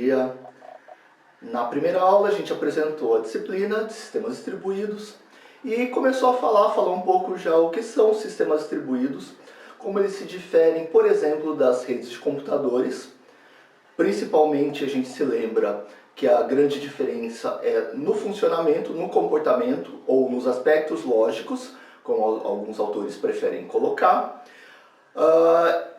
dia. Na primeira aula a gente apresentou a disciplina de sistemas distribuídos e começou a falar um pouco já o que são sistemas distribuídos, como eles se diferem, por exemplo, das redes de computadores. Principalmente a gente se lembra que a grande diferença é no funcionamento, no comportamento ou nos aspectos lógicos, como alguns autores preferem colocar,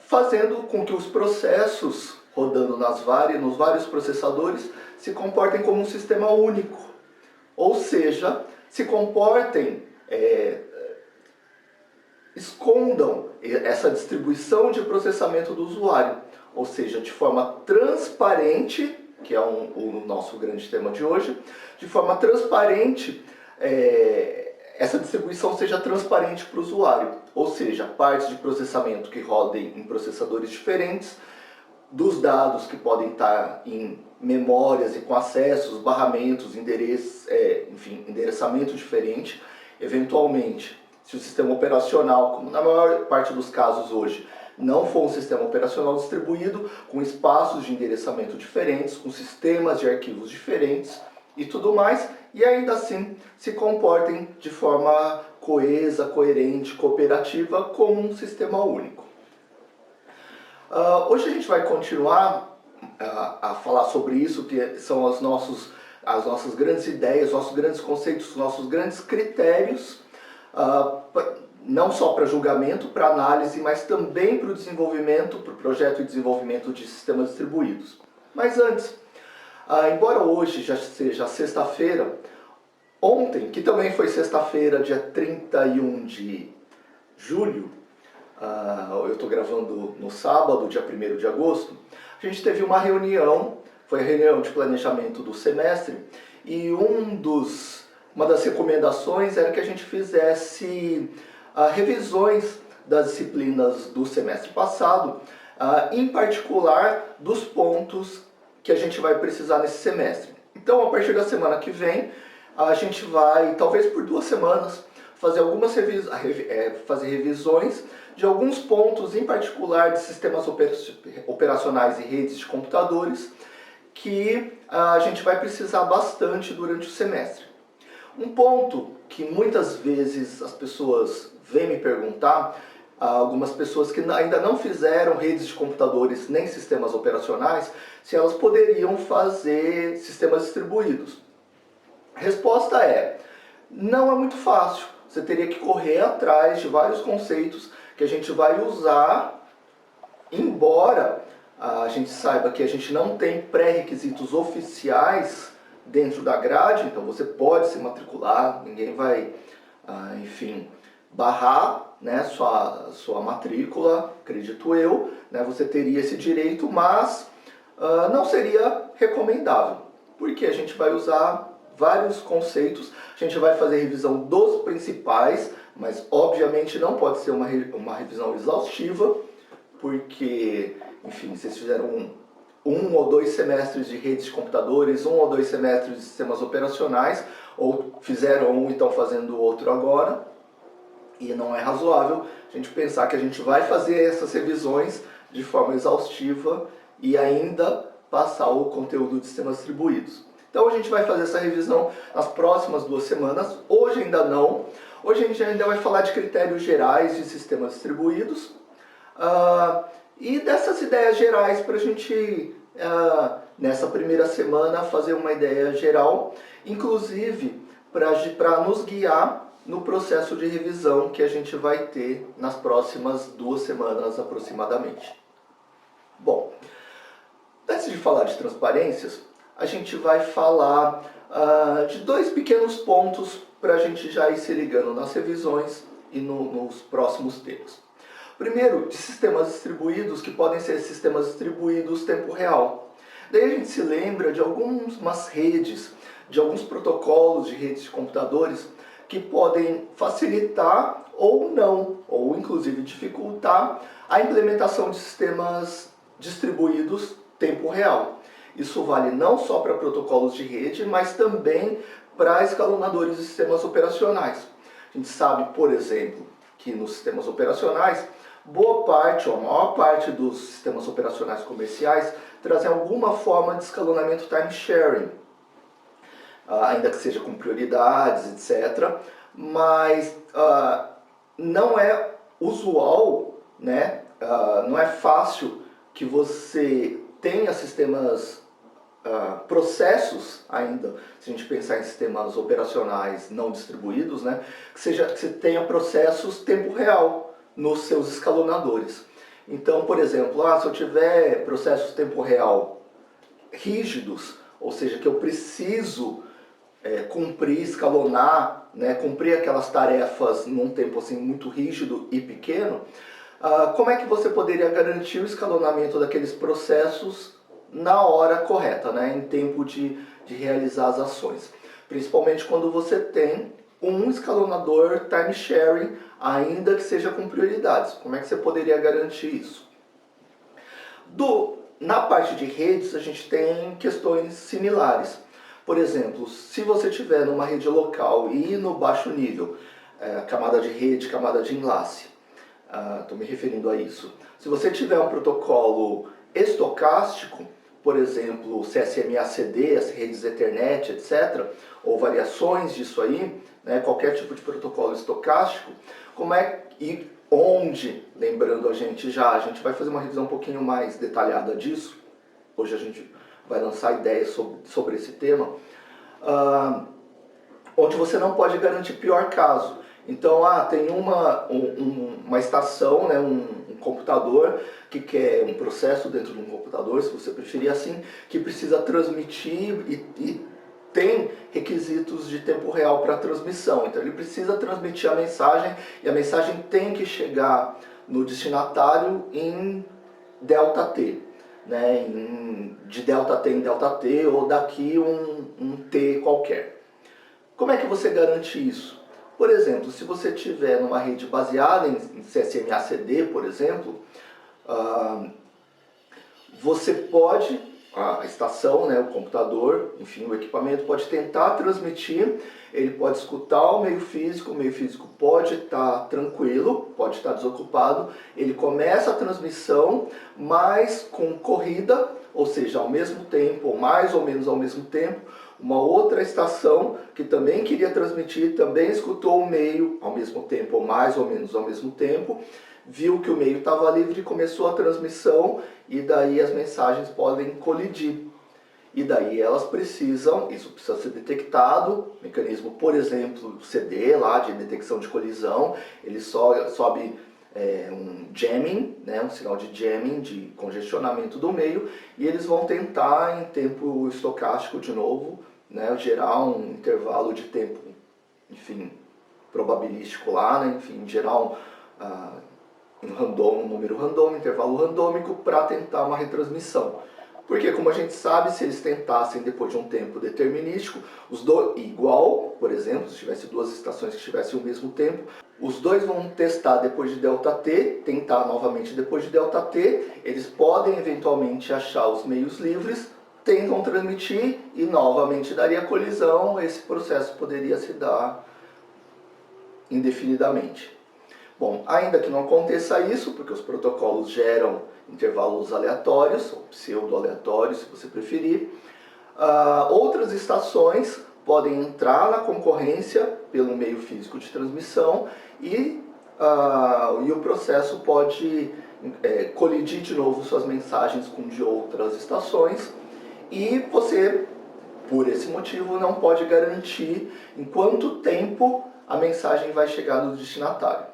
fazendo com que os processos rodando nos vários processadores se comportem como um sistema único, ou seja, se comportem, escondam essa distribuição de processamento do usuário, ou seja, de forma transparente, que é o nosso grande tema de hoje, de forma transparente, essa distribuição seja transparente para o usuário, ou seja, partes de processamento que rodem em processadores diferentes, dos dados que podem estar em memórias e com acessos, barramentos, endereçamento diferente, eventualmente, se o sistema operacional, como na maior parte dos casos hoje, não for um sistema operacional distribuído, com espaços de endereçamento diferentes, com sistemas de arquivos diferentes e tudo mais, e ainda assim se comportem de forma coesa, coerente, cooperativa, como um sistema único. Hoje a gente vai continuar a falar sobre isso, que são as nossas grandes ideias, nossos grandes conceitos, nossos grandes critérios, não só para julgamento, para análise, mas também para o desenvolvimento, para o projeto e desenvolvimento de sistemas distribuídos. Mas antes, embora hoje já seja sexta-feira, ontem, que também foi sexta-feira, dia 31 de julho, eu estou gravando no sábado, dia 1º de agosto, a gente teve uma reunião, foi a reunião de planejamento do semestre, e uma das recomendações era que a gente fizesse revisões das disciplinas do semestre passado, em particular dos pontos que a gente vai precisar nesse semestre. Então, a partir da semana que vem, a gente vai, talvez por 2 semanas, fazer fazer revisões de alguns pontos, em particular de sistemas operacionais e redes de computadores, que a gente vai precisar bastante durante o semestre. Um ponto que muitas vezes as pessoas vêm me perguntar, algumas pessoas que ainda não fizeram redes de computadores nem sistemas operacionais, se elas poderiam fazer sistemas distribuídos. A resposta é: não é muito fácil. Você teria que correr atrás de vários conceitos que a gente vai usar, embora a gente saiba que a gente não tem pré-requisitos oficiais dentro da grade, então você pode se matricular, ninguém vai, barrar, né, sua matrícula, acredito eu, né, você teria esse direito, mas não seria recomendável, porque a gente vai usar vários conceitos, a gente vai fazer revisão dos principais, mas obviamente não pode ser uma revisão exaustiva, porque, enfim, vocês fizeram um ou 2 semestres de redes de computadores, 1 ou 2 semestres de sistemas operacionais, ou fizeram um e estão fazendo outro agora, e não é razoável a gente pensar que a gente vai fazer essas revisões de forma exaustiva e ainda passar o conteúdo de sistemas distribuídos. Então a gente vai fazer essa revisão nas próximas 2 semanas, hoje ainda não. Hoje a gente ainda vai falar de critérios gerais de sistemas distribuídos e dessas ideias gerais para a gente, nessa primeira semana, fazer uma ideia geral, inclusive para nos guiar no processo de revisão que a gente vai ter nas próximas 2 semanas aproximadamente. Bom, antes de falar de transparências, a gente vai falar de 2 pequenos pontos para a gente já ir se ligando nas revisões e nos próximos temas. Primeiro, de sistemas distribuídos, que podem ser sistemas distribuídos tempo real. Daí a gente se lembra de algumas redes, de alguns protocolos de redes de computadores que podem facilitar ou não, ou inclusive dificultar a implementação de sistemas distribuídos tempo real. Isso vale não só para protocolos de rede, mas também para escalonadores de sistemas operacionais. A gente sabe, por exemplo, que nos sistemas operacionais, boa parte ou a maior parte dos sistemas operacionais comerciais trazem alguma forma de escalonamento time sharing, ainda que seja com prioridades, etc. Mas não é usual, né? Não é fácil que você tenha sistemas, processos ainda, se a gente pensar em sistemas operacionais não distribuídos, né? Que você tenha processos tempo real nos seus escalonadores. Então, por exemplo, se eu tiver processos tempo real rígidos, ou seja, que eu preciso cumprir, escalonar, né, cumprir aquelas tarefas num tempo assim muito rígido e pequeno, como é que você poderia garantir o escalonamento daqueles processos na hora correta, né, em tempo de realizar as ações? Principalmente quando você tem um escalonador time sharing, ainda que seja com prioridades. Como é que você poderia garantir isso? Na parte de redes, a gente tem questões similares. Por exemplo, se você tiver numa rede local e no baixo nível, camada de rede, camada de enlace, estou me referindo a isso. Se você tiver um protocolo estocástico, por exemplo, CSMA/CD, as redes Ethernet, etc., ou variações disso aí, né, qualquer tipo de protocolo estocástico, e onde, lembrando a gente vai fazer uma revisão um pouquinho mais detalhada disso, hoje a gente vai lançar ideias sobre esse tema, onde você não pode garantir pior caso. Então, tem uma estação, né, um computador, que quer um processo dentro de um computador, se você preferir assim, que precisa transmitir e tem requisitos de tempo real para transmissão. Então ele precisa transmitir a mensagem e a mensagem tem que chegar no destinatário em ΔT, né, de ΔT em ΔT ou daqui um T qualquer. Como é que você garante isso? Por exemplo, se você tiver numa rede baseada em CSMA/CD, por exemplo, você pode, a estação, né, o computador, enfim, o equipamento pode tentar transmitir, ele pode escutar o meio físico pode estar tranquilo, pode estar desocupado, ele começa a transmissão, mas com corrida, ou seja, ao mesmo tempo, ou mais ou menos ao mesmo tempo, uma outra estação que também queria transmitir, também escutou o meio ao mesmo tempo, ou mais ou menos ao mesmo tempo, viu que o meio estava livre, começou a transmissão e daí as mensagens podem colidir. E daí elas precisam, isso precisa ser detectado, mecanismo, por exemplo, CD lá de detecção de colisão, ele sobe um jamming, né, um sinal de jamming, de congestionamento do meio, e eles vão tentar em tempo estocástico de novo, né, gerar um intervalo de tempo, enfim, probabilístico lá, né, enfim, gerar um número randômico, intervalo randômico para tentar uma retransmissão. Porque, como a gente sabe, se eles tentassem depois de um tempo determinístico, igual, por exemplo, se tivesse duas estações que tivessem o mesmo tempo, os dois vão testar depois de ΔT, tentar novamente depois de ΔT, eles podem eventualmente achar os meios livres, tentam transmitir e novamente daria colisão, esse processo poderia se dar indefinidamente. Bom, ainda que não aconteça isso, porque os protocolos geram intervalos aleatórios, ou pseudo-aleatórios, se você preferir, outras estações podem entrar na concorrência pelo meio físico de transmissão e o processo pode colidir de novo suas mensagens com de outras estações e você, por esse motivo, não pode garantir em quanto tempo a mensagem vai chegar no destinatário.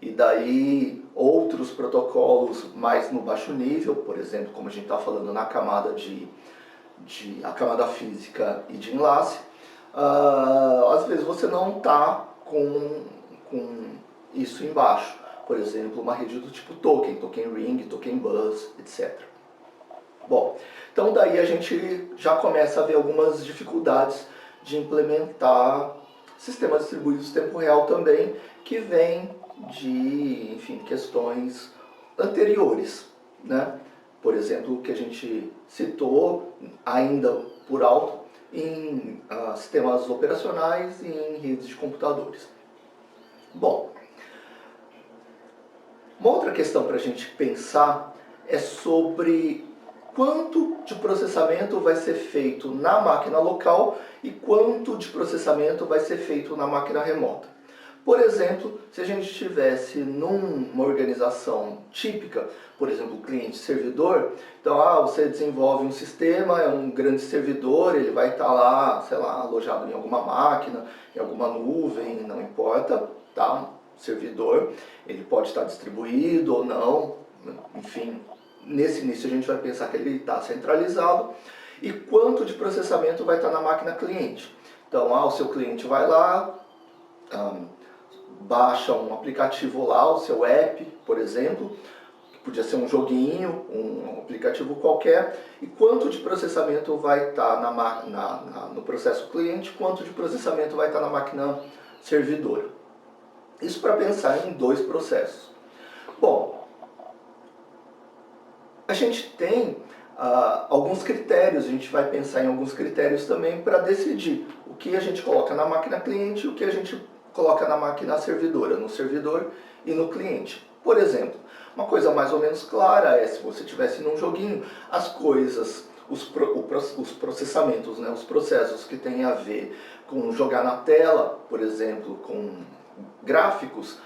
E daí outros protocolos mais no baixo nível, por exemplo, como a gente está falando na camada a camada física e de enlace, às vezes você não está com isso embaixo. Por exemplo, uma rede do tipo token ring, token bus, etc. Bom, então daí a gente já começa a ver algumas dificuldades de implementar sistemas distribuídos em tempo real também, que vêm de, enfim, questões anteriores, né? Por exemplo, o que a gente citou ainda por alto em sistemas operacionais e em redes de computadores. Bom, uma outra questão para a gente pensar é sobre quanto de processamento vai ser feito na máquina local e quanto de processamento vai ser feito na máquina remota. Por exemplo, se a gente estivesse numa organização típica, por exemplo, cliente-servidor, então você desenvolve um sistema, é um grande servidor, ele vai estar lá, sei lá, alojado em alguma máquina, em alguma nuvem, não importa, tá? Servidor, ele pode estar distribuído ou não, enfim, nesse início a gente vai pensar que ele está centralizado. E quanto de processamento vai estar na máquina cliente. Então, o seu cliente vai lá, baixa um aplicativo lá, o seu app, por exemplo, que podia ser um joguinho, um aplicativo qualquer, e quanto de processamento vai estar no processo cliente, quanto de processamento vai estar na máquina servidora. Isso para pensar em dois processos. Bom, a gente tem alguns critérios, a gente vai pensar em alguns critérios também para decidir o que a gente coloca na máquina cliente e o que a gente coloca na máquina servidora, no servidor e no cliente. Por exemplo, uma coisa mais ou menos clara é, se você estivesse num joguinho, as coisas, os processamentos, né, os processos que têm a ver com jogar na tela, por exemplo, com gráficos,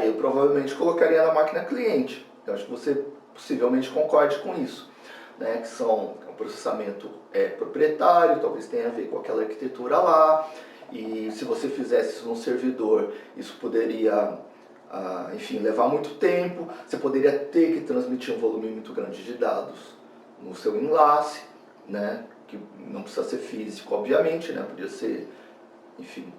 eu provavelmente colocaria na máquina cliente. Eu acho que você possivelmente concorde com isso, né, que o processamento é proprietário, talvez tenha a ver com aquela arquitetura lá, e se você fizesse isso num servidor, isso poderia, enfim, levar muito tempo, você poderia ter que transmitir um volume muito grande de dados no seu enlace, né, que não precisa ser físico, obviamente, né, podia ser, enfim,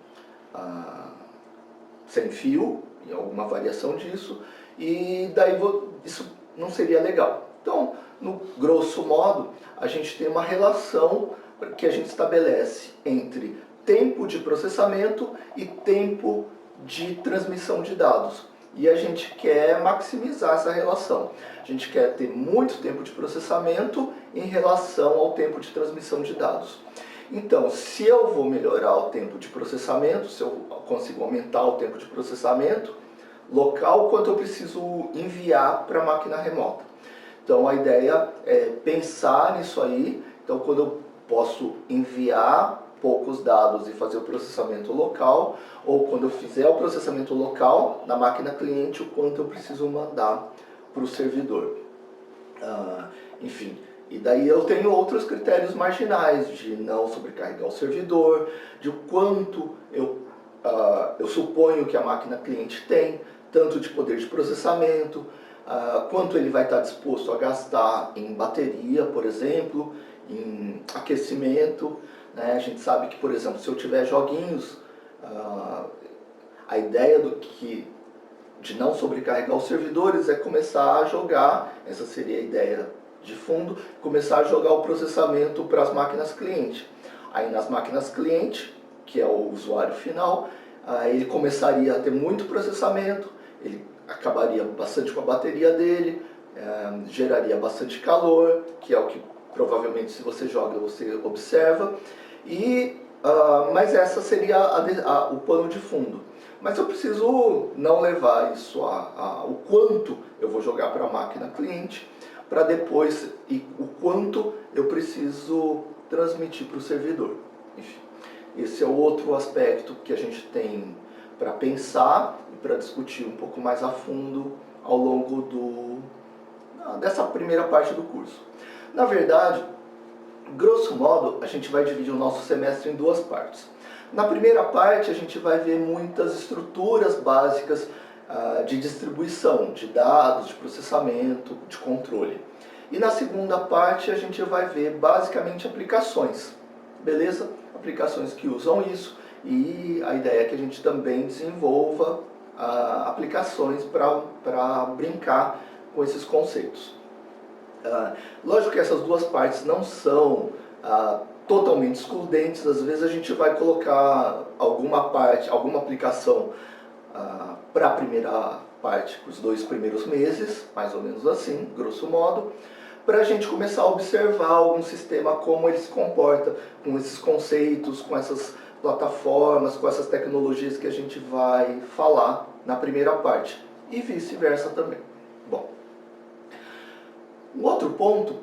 sem fio, em alguma variação disso, e daí isso não seria legal. Então, no grosso modo, a gente tem uma relação que a gente estabelece entre tempo de processamento e tempo de transmissão de dados. E a gente quer maximizar essa relação. A gente quer ter muito tempo de processamento em relação ao tempo de transmissão de dados. Então, se eu vou melhorar o tempo de processamento, se eu consigo aumentar o tempo de processamento local, quanto eu preciso enviar para a máquina remota. Então, a ideia é pensar nisso aí. Então, quando eu posso enviar poucos dados e fazer o processamento local, ou quando eu fizer o processamento local na máquina cliente, o quanto eu preciso mandar para o servidor. Enfim, e daí eu tenho outros critérios marginais de não sobrecarregar o servidor, de quanto eu suponho que a máquina cliente tem, tanto de poder de processamento, quanto ele vai estar disposto a gastar em bateria, por exemplo, em aquecimento, né? A gente sabe que, por exemplo, se eu tiver joguinhos, a ideia de não sobrecarregar os servidores é começar a jogar, essa seria a ideia de fundo, começar a jogar o processamento para as máquinas cliente. Aí nas máquinas cliente, que é o usuário final, ele começaria a ter muito processamento, ele acabaria bastante com a bateria dele, geraria bastante calor, que é o que provavelmente se você joga você observa, mas essa seria o pano de fundo. Mas eu preciso não levar isso o quanto eu vou jogar para a máquina cliente, para depois, e o quanto eu preciso transmitir para o servidor. Enfim, esse é o outro aspecto que a gente tem para pensar e para discutir um pouco mais a fundo ao longo dessa primeira parte do curso. Na verdade, grosso modo, a gente vai dividir o nosso semestre em duas partes. Na primeira parte, a gente vai ver muitas estruturas básicas de distribuição de dados, de processamento, de controle. E na segunda parte, a gente vai ver basicamente aplicações, beleza? Aplicações que usam isso, e a ideia é que a gente também desenvolva aplicações para brincar com esses conceitos. Lógico que essas duas partes não são totalmente excludentes, às vezes a gente vai colocar alguma aplicação para a primeira parte, os 2 primeiros meses, mais ou menos assim, grosso modo, para a gente começar a observar algum sistema, como ele se comporta com esses conceitos, com essas plataformas, com essas tecnologias que a gente vai falar na primeira parte, e vice-versa também. Bom, um outro ponto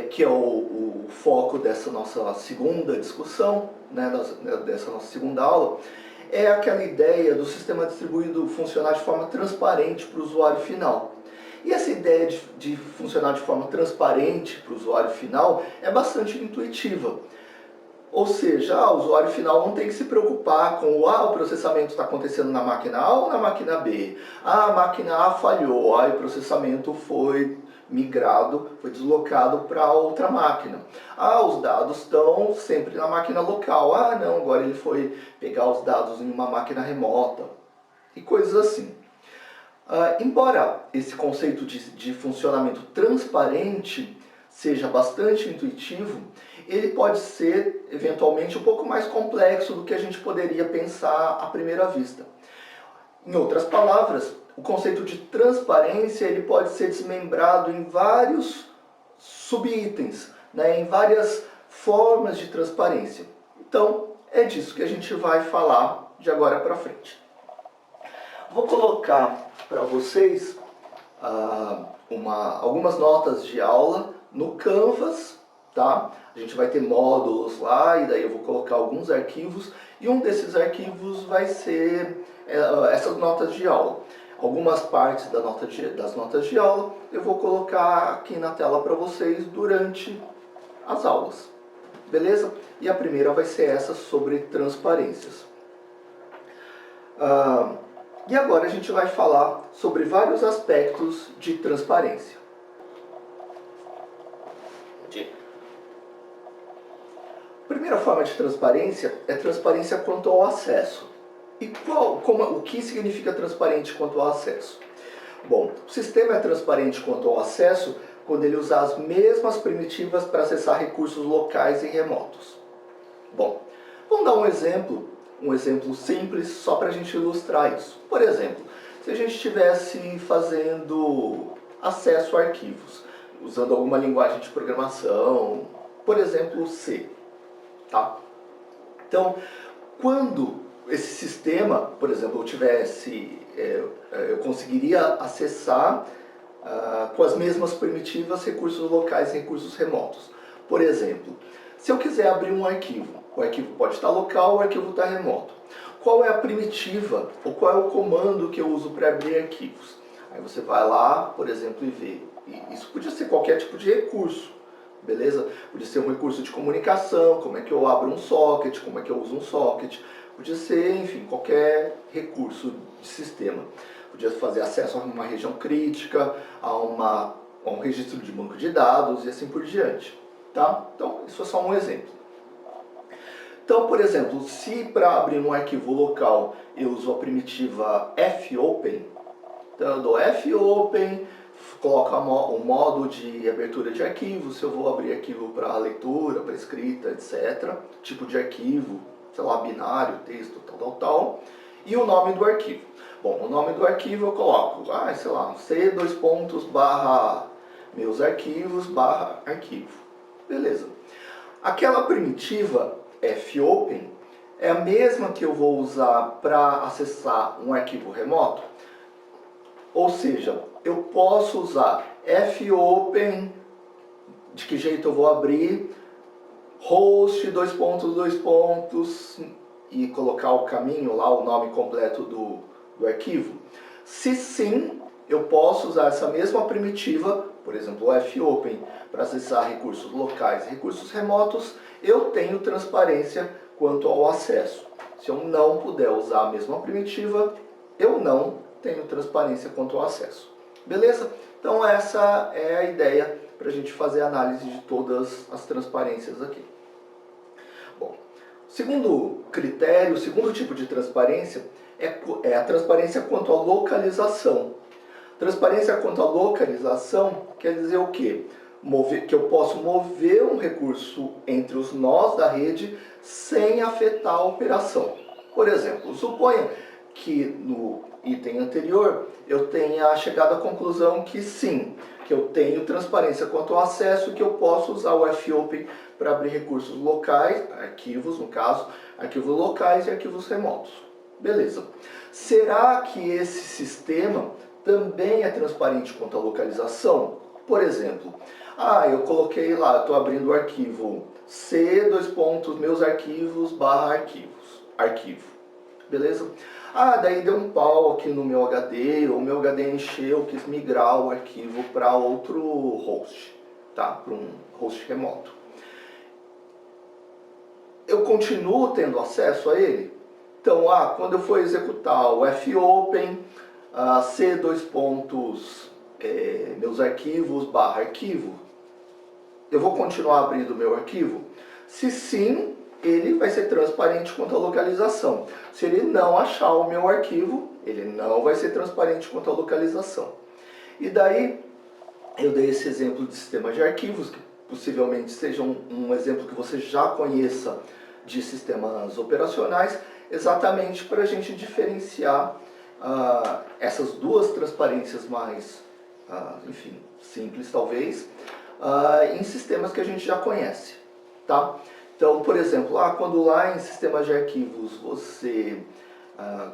que é o foco dessa nossa segunda discussão, né, dessa nossa segunda aula, é aquela ideia do sistema distribuído funcionar de forma transparente para o usuário final. E essa ideia de funcionar de forma transparente para o usuário final é bastante intuitiva. Ou seja, o usuário final não tem que se preocupar com o processamento está acontecendo na máquina A ou na máquina B. A máquina A falhou, o processamento foi migrado, foi deslocado para outra máquina. Os dados estão sempre na máquina local. Não, agora ele foi pegar os dados em uma máquina remota. E coisas assim. Embora esse conceito de funcionamento transparente seja bastante intuitivo, ele pode ser, eventualmente, um pouco mais complexo do que a gente poderia pensar à primeira vista. Em outras palavras, o conceito de transparência ele pode ser desmembrado em vários subitens, né, em várias formas de transparência. Então, é disso que a gente vai falar de agora para frente. Vou colocar para vocês algumas notas de aula no Canvas, tá? A gente vai ter módulos lá e daí eu vou colocar alguns arquivos e um desses arquivos vai ser essas notas de aula. Algumas partes das notas de aula eu vou colocar aqui na tela para vocês durante as aulas, beleza? E a primeira vai ser essa sobre transparências. E agora a gente vai falar sobre vários aspectos de transparência. A primeira forma de transparência é transparência quanto ao acesso. E o que significa transparente quanto ao acesso? Bom, o sistema é transparente quanto ao acesso quando ele usa as mesmas primitivas para acessar recursos locais e remotos. Bom, vamos dar um exemplo simples só para a gente ilustrar isso. Por exemplo, se a gente estivesse fazendo acesso a arquivos, usando alguma linguagem de programação, por exemplo, C. Tá? Então, quando esse sistema, por exemplo, eu conseguiria acessar com as mesmas primitivas recursos locais e recursos remotos. Por exemplo, se eu quiser abrir um arquivo, o arquivo pode estar local, o arquivo está remoto. Qual é a primitiva, ou qual é o comando que eu uso para abrir arquivos? Aí você vai lá, por exemplo, e vê. Isso podia ser qualquer tipo de recurso, beleza? Podia ser um recurso de comunicação, como é que eu abro um socket, como é que eu uso um socket. Podia ser, enfim, qualquer recurso de sistema. Podia fazer acesso a uma região crítica, a um registro de banco de dados e assim por diante. Tá? Então, isso é só um exemplo. Então, por exemplo, se para abrir um arquivo local eu uso a primitiva fopen, então eu dou fopen, coloco o modo de abertura de arquivo, se eu vou abrir arquivo para leitura, para escrita, etc. Tipo de arquivo, sei lá, binário, texto, tal, e o nome do arquivo. Bom, o nome do arquivo eu coloco, sei lá, c:/meus arquivos/arquivo. Beleza. Aquela primitiva fopen é a mesma que eu vou usar para acessar um arquivo remoto. Ou seja, eu posso usar fopen, de que jeito eu vou abrir, host, e colocar o caminho lá, o nome completo do arquivo. Se sim, eu posso usar essa mesma primitiva, por exemplo, o fopen, para acessar recursos locais e recursos remotos, eu tenho transparência quanto ao acesso. Se eu não puder usar a mesma primitiva, eu não tenho transparência quanto ao acesso. Beleza? Então essa é a ideia para a gente fazer a análise de todas as transparências aqui. Bom, o segundo critério, o segundo tipo de transparência é a transparência quanto à localização. Transparência quanto à localização quer dizer o quê? Que eu posso mover um recurso entre os nós da rede sem afetar a operação. Por exemplo, suponha que no item anterior eu tenha chegado à conclusão que sim, que eu tenho transparência quanto ao acesso e que eu posso usar o fopen para abrir recursos locais, arquivos no caso, arquivos locais e arquivos remotos. Beleza. Será que esse sistema também é transparente quanto à localização? Por exemplo, Ah, eu coloquei lá, estou abrindo o arquivo C, dois pontos, meus arquivos, barra arquivos, arquivo, beleza? Ah, daí deu um pau aqui no meu HD, ou meu HD encheu, quis migrar o arquivo para outro host, tá? Para um host remoto. Eu continuo tendo acesso a ele? Então, quando eu for executar o fopen, C dois pontos, meus arquivos, barra arquivo, eu vou continuar abrindo o meu arquivo? Se sim, ele vai ser transparente quanto à localização. Se ele não achar o meu arquivo, ele não vai ser transparente quanto à localização. E daí, eu dei esse exemplo de sistema de arquivos, que possivelmente seja um exemplo que você já conheça de sistemas operacionais, exatamente para a gente diferenciar essas duas transparências mais, enfim, simples talvez, em sistemas que a gente já conhece, tá? Então, por exemplo, quando lá em sistemas de arquivos você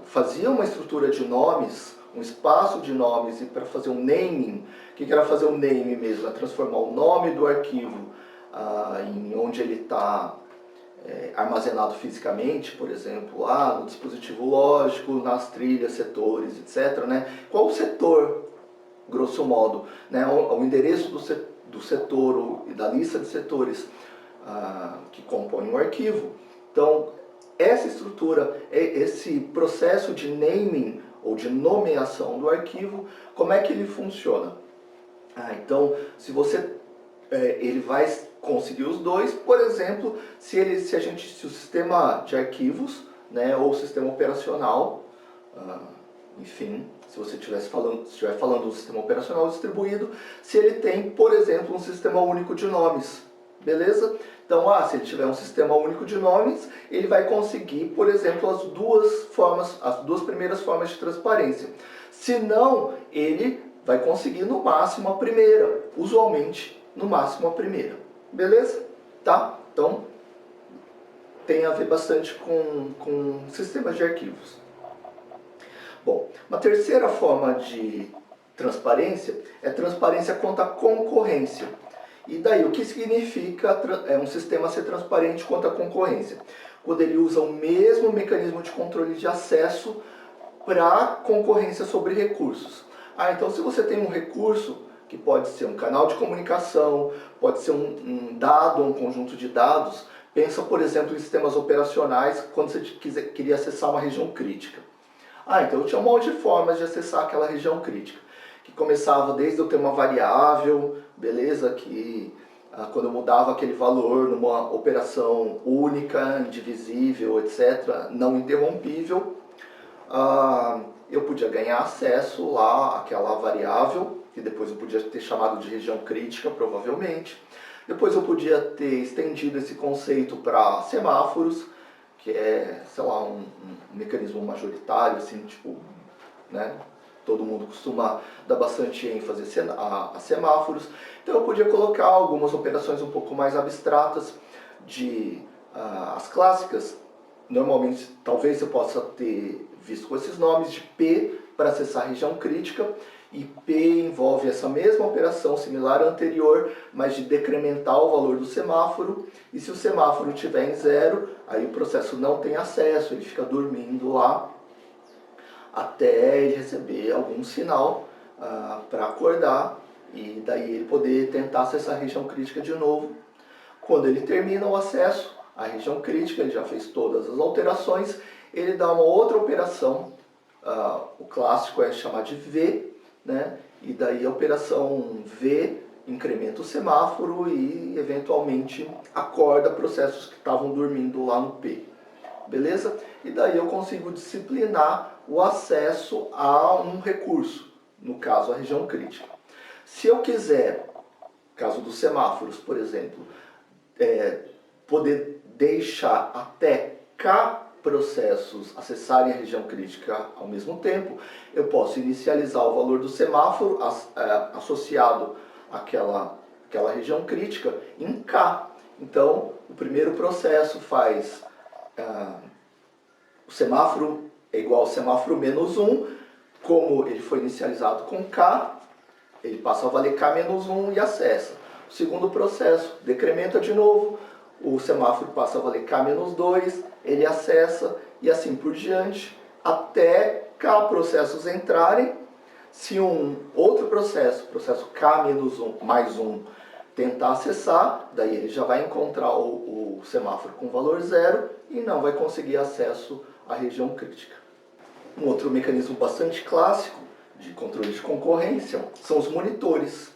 fazia uma estrutura de nomes, um espaço de nomes, e para fazer um naming, o que era fazer um name mesmo? É transformar o nome do arquivo em onde ele está armazenado fisicamente, por exemplo, no dispositivo lógico, nas trilhas, setores, etc. Né? Qual o setor, grosso modo, né? O endereço do setor e da lista de setores que compõem o arquivo. Então, essa estrutura, esse processo de naming ou de nomeação do arquivo, como é que ele funciona? Então, se ele vai conseguir os dois, por exemplo, se o sistema de arquivos, né, ou o sistema operacional, enfim, se você estiver falando do sistema operacional distribuído, se ele tem, por exemplo, um sistema único de nomes, beleza? Então, se ele tiver um sistema único de nomes, ele vai conseguir, por exemplo, as duas primeiras formas de transparência. Se não, ele vai conseguir no máximo a primeira, usualmente no máximo a primeira, beleza? Tá? Então, tem a ver bastante com sistemas de arquivos. Bom, uma terceira forma de transparência é transparência quanto à concorrência. E daí, o que significa um sistema ser transparente quanto à concorrência? Quando ele usa o mesmo mecanismo de controle de acesso para concorrência sobre recursos. Então se você tem um recurso, que pode ser um canal de comunicação, pode ser um dado, um conjunto de dados, pensa, por exemplo, em sistemas operacionais, quando você queria acessar uma região crítica. Então eu tinha um monte de formas de acessar aquela região crítica, que começava desde eu ter uma variável, beleza, que quando eu mudava aquele valor numa operação única, indivisível, etc., não interrompível, eu podia ganhar acesso lá àquela variável, que depois eu podia ter chamado de região crítica, provavelmente. Depois eu podia ter estendido esse conceito para semáforos, que é, sei lá, um mecanismo majoritário, assim, tipo, né? Todo mundo costuma dar bastante ênfase a semáforos. Então eu podia colocar algumas operações um pouco mais abstratas, as clássicas. Normalmente, talvez eu possa ter visto com esses nomes de P para acessar a região crítica, e P envolve essa mesma operação similar à anterior, mas de decrementar o valor do semáforo, e se o semáforo estiver em zero, aí o processo não tem acesso, ele fica dormindo lá até ele receber algum sinal para acordar, e daí ele poder tentar acessar a região crítica de novo. Quando ele termina o acesso à região crítica, ele já fez todas as alterações, ele dá uma outra operação, o clássico é chamar de V, né? E daí a operação V incrementa o semáforo e eventualmente acorda processos que estavam dormindo lá no P, beleza? E daí eu consigo disciplinar o acesso a um recurso, no caso a região crítica. Se eu quiser, caso dos semáforos, por exemplo, poder deixar até K processos acessarem a região crítica ao mesmo tempo, eu posso inicializar o valor do semáforo associado àquela região crítica em K. Então, o primeiro processo faz o semáforo é igual ao semáforo menos 1, como ele foi inicializado com K, ele passa a valer K menos 1 e acessa. O segundo processo decrementa de novo, o semáforo passa a valer K-2, ele acessa e assim por diante, até K processos entrarem. Se um outro processo K-1 mais 1, tentar acessar, daí ele já vai encontrar o semáforo com valor 0 e não vai conseguir acesso à região crítica. Um outro mecanismo bastante clássico de controle de concorrência são os monitores,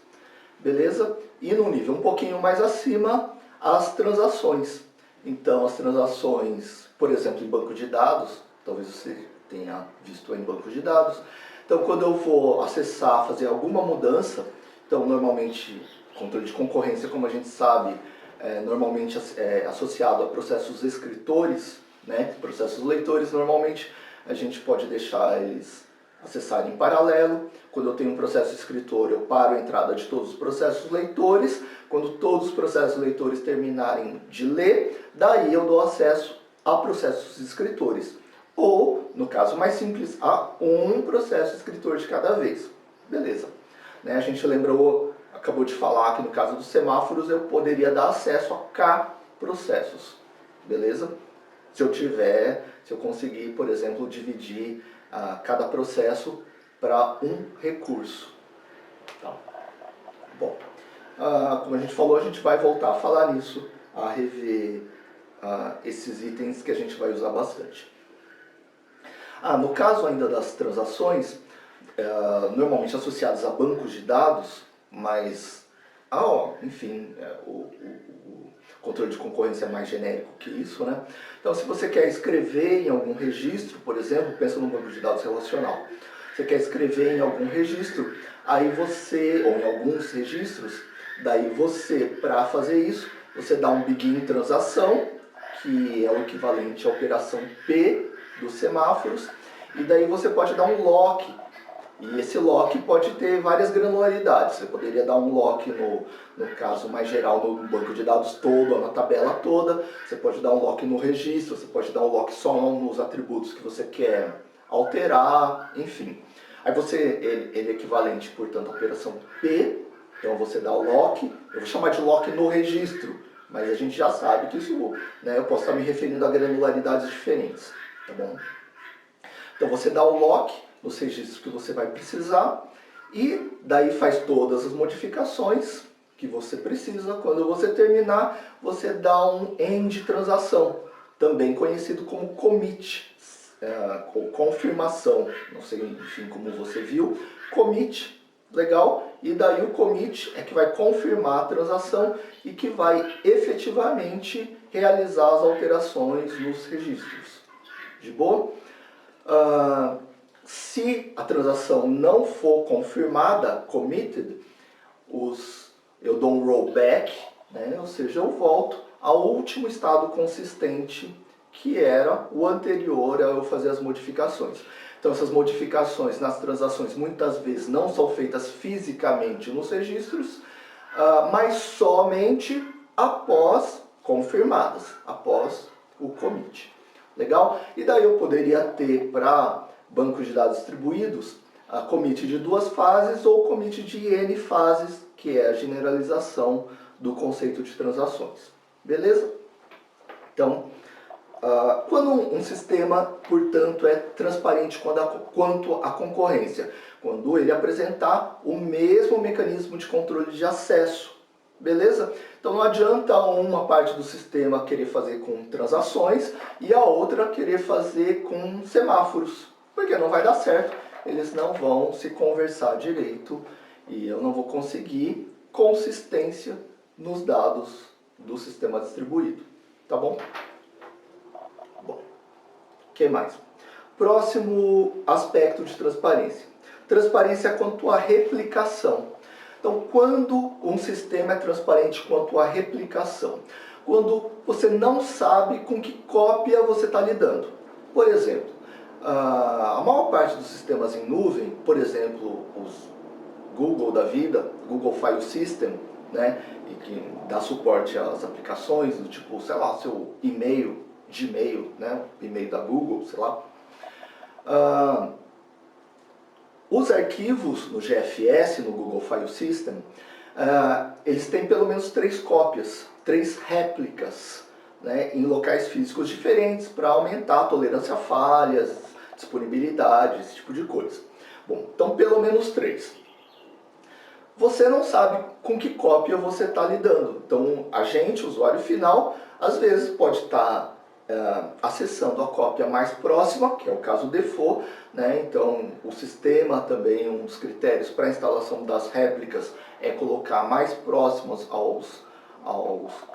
beleza? E no nível um pouquinho mais acima, as transações. Então as transações, por exemplo, em banco de dados, talvez você tenha visto em banco de dados. Então quando eu vou acessar, fazer alguma mudança, então normalmente controle de concorrência, como a gente sabe, normalmente é associado a processos escritores, né? Processos leitores, normalmente a gente pode deixar eles acessarem em paralelo. Quando eu tenho um processo escritor, eu paro a entrada de todos os processos leitores. Quando todos os processos leitores terminarem de ler, daí eu dou acesso a processos escritores. Ou, no caso mais simples, a um processo escritor de cada vez. Beleza. Né? A gente acabou de falar que no caso dos semáforos eu poderia dar acesso a K processos. Beleza? Se eu conseguir, por exemplo, dividir cada processo para um recurso. Tá? Bom, como a gente falou, a gente vai voltar a falar nisso, a rever esses itens que a gente vai usar bastante. No caso ainda das transações, normalmente associadas a bancos de dados, mas, enfim, o controle de concorrência é mais genérico que isso, né? Então, se você quer escrever em algum registro, por exemplo, pensa num banco de dados relacional. Você quer escrever em algum registro, aí você, ou em alguns registros, daí você, para fazer isso, você dá um begin transação, que é o equivalente à operação P dos semáforos, e daí você pode dar um lock. E esse lock pode ter várias granularidades. Você poderia dar um lock no caso mais geral no banco de dados todo, na tabela toda. Você pode dar um lock no registro, você pode dar um lock só nos atributos que você quer alterar, enfim. Aí ele é equivalente, portanto, à operação P. Então você dá o lock, eu vou chamar de lock no registro, mas a gente já sabe que isso, né, eu posso estar me referindo a granularidades diferentes, tá bom? Então você dá o lock nos registros que você vai precisar e daí faz todas as modificações que você precisa. Quando você terminar, você dá um end transação, também conhecido como commit, ou confirmação, não sei, enfim, como você viu, commit, legal, e daí o commit é que vai confirmar a transação e que vai efetivamente realizar as alterações nos registros. De boa? Se a transação não for confirmada, committed, eu dou um rollback, né? Ou seja, eu volto ao último estado consistente, que era o anterior a eu fazer as modificações. Então essas modificações nas transações muitas vezes não são feitas fisicamente nos registros, mas somente após confirmadas, após o commit. Legal? E daí eu poderia ter para bancos de dados distribuídos a commit de 2 fases ou commit de N fases, que é a generalização do conceito de transações. Beleza? Então, quando um sistema, portanto, é transparente quanto à concorrência, quando ele apresentar o mesmo mecanismo de controle de acesso. Beleza? Então não adianta uma parte do sistema querer fazer com transações e a outra querer fazer com semáforos, porque não vai dar certo, eles não vão se conversar direito e eu não vou conseguir consistência nos dados do sistema distribuído. Tá bom? Bom, o que mais? Próximo aspecto de transparência. Transparência quanto à replicação. Então, quando um sistema é transparente quanto à replicação? Quando você não sabe com que cópia você está lidando. Por exemplo, a maior parte dos sistemas em nuvem, por exemplo, os Google da vida, Google File System, né, e que dá suporte às aplicações do tipo, sei lá, seu e-mail, Gmail, né, e-mail da Google, sei lá. Os arquivos no GFS, no Google File System, eles têm pelo menos 3 cópias, 3 réplicas, né, em locais físicos diferentes para aumentar a tolerância a falhas, disponibilidade, esse tipo de coisa. Bom, então pelo menos 3. Você não sabe com que cópia você está lidando. Então a gente, usuário final, às vezes pode estar acessando a cópia mais próxima, que é o caso default, né? Então o sistema também, um dos critérios para a instalação das réplicas é colocar mais próximos aos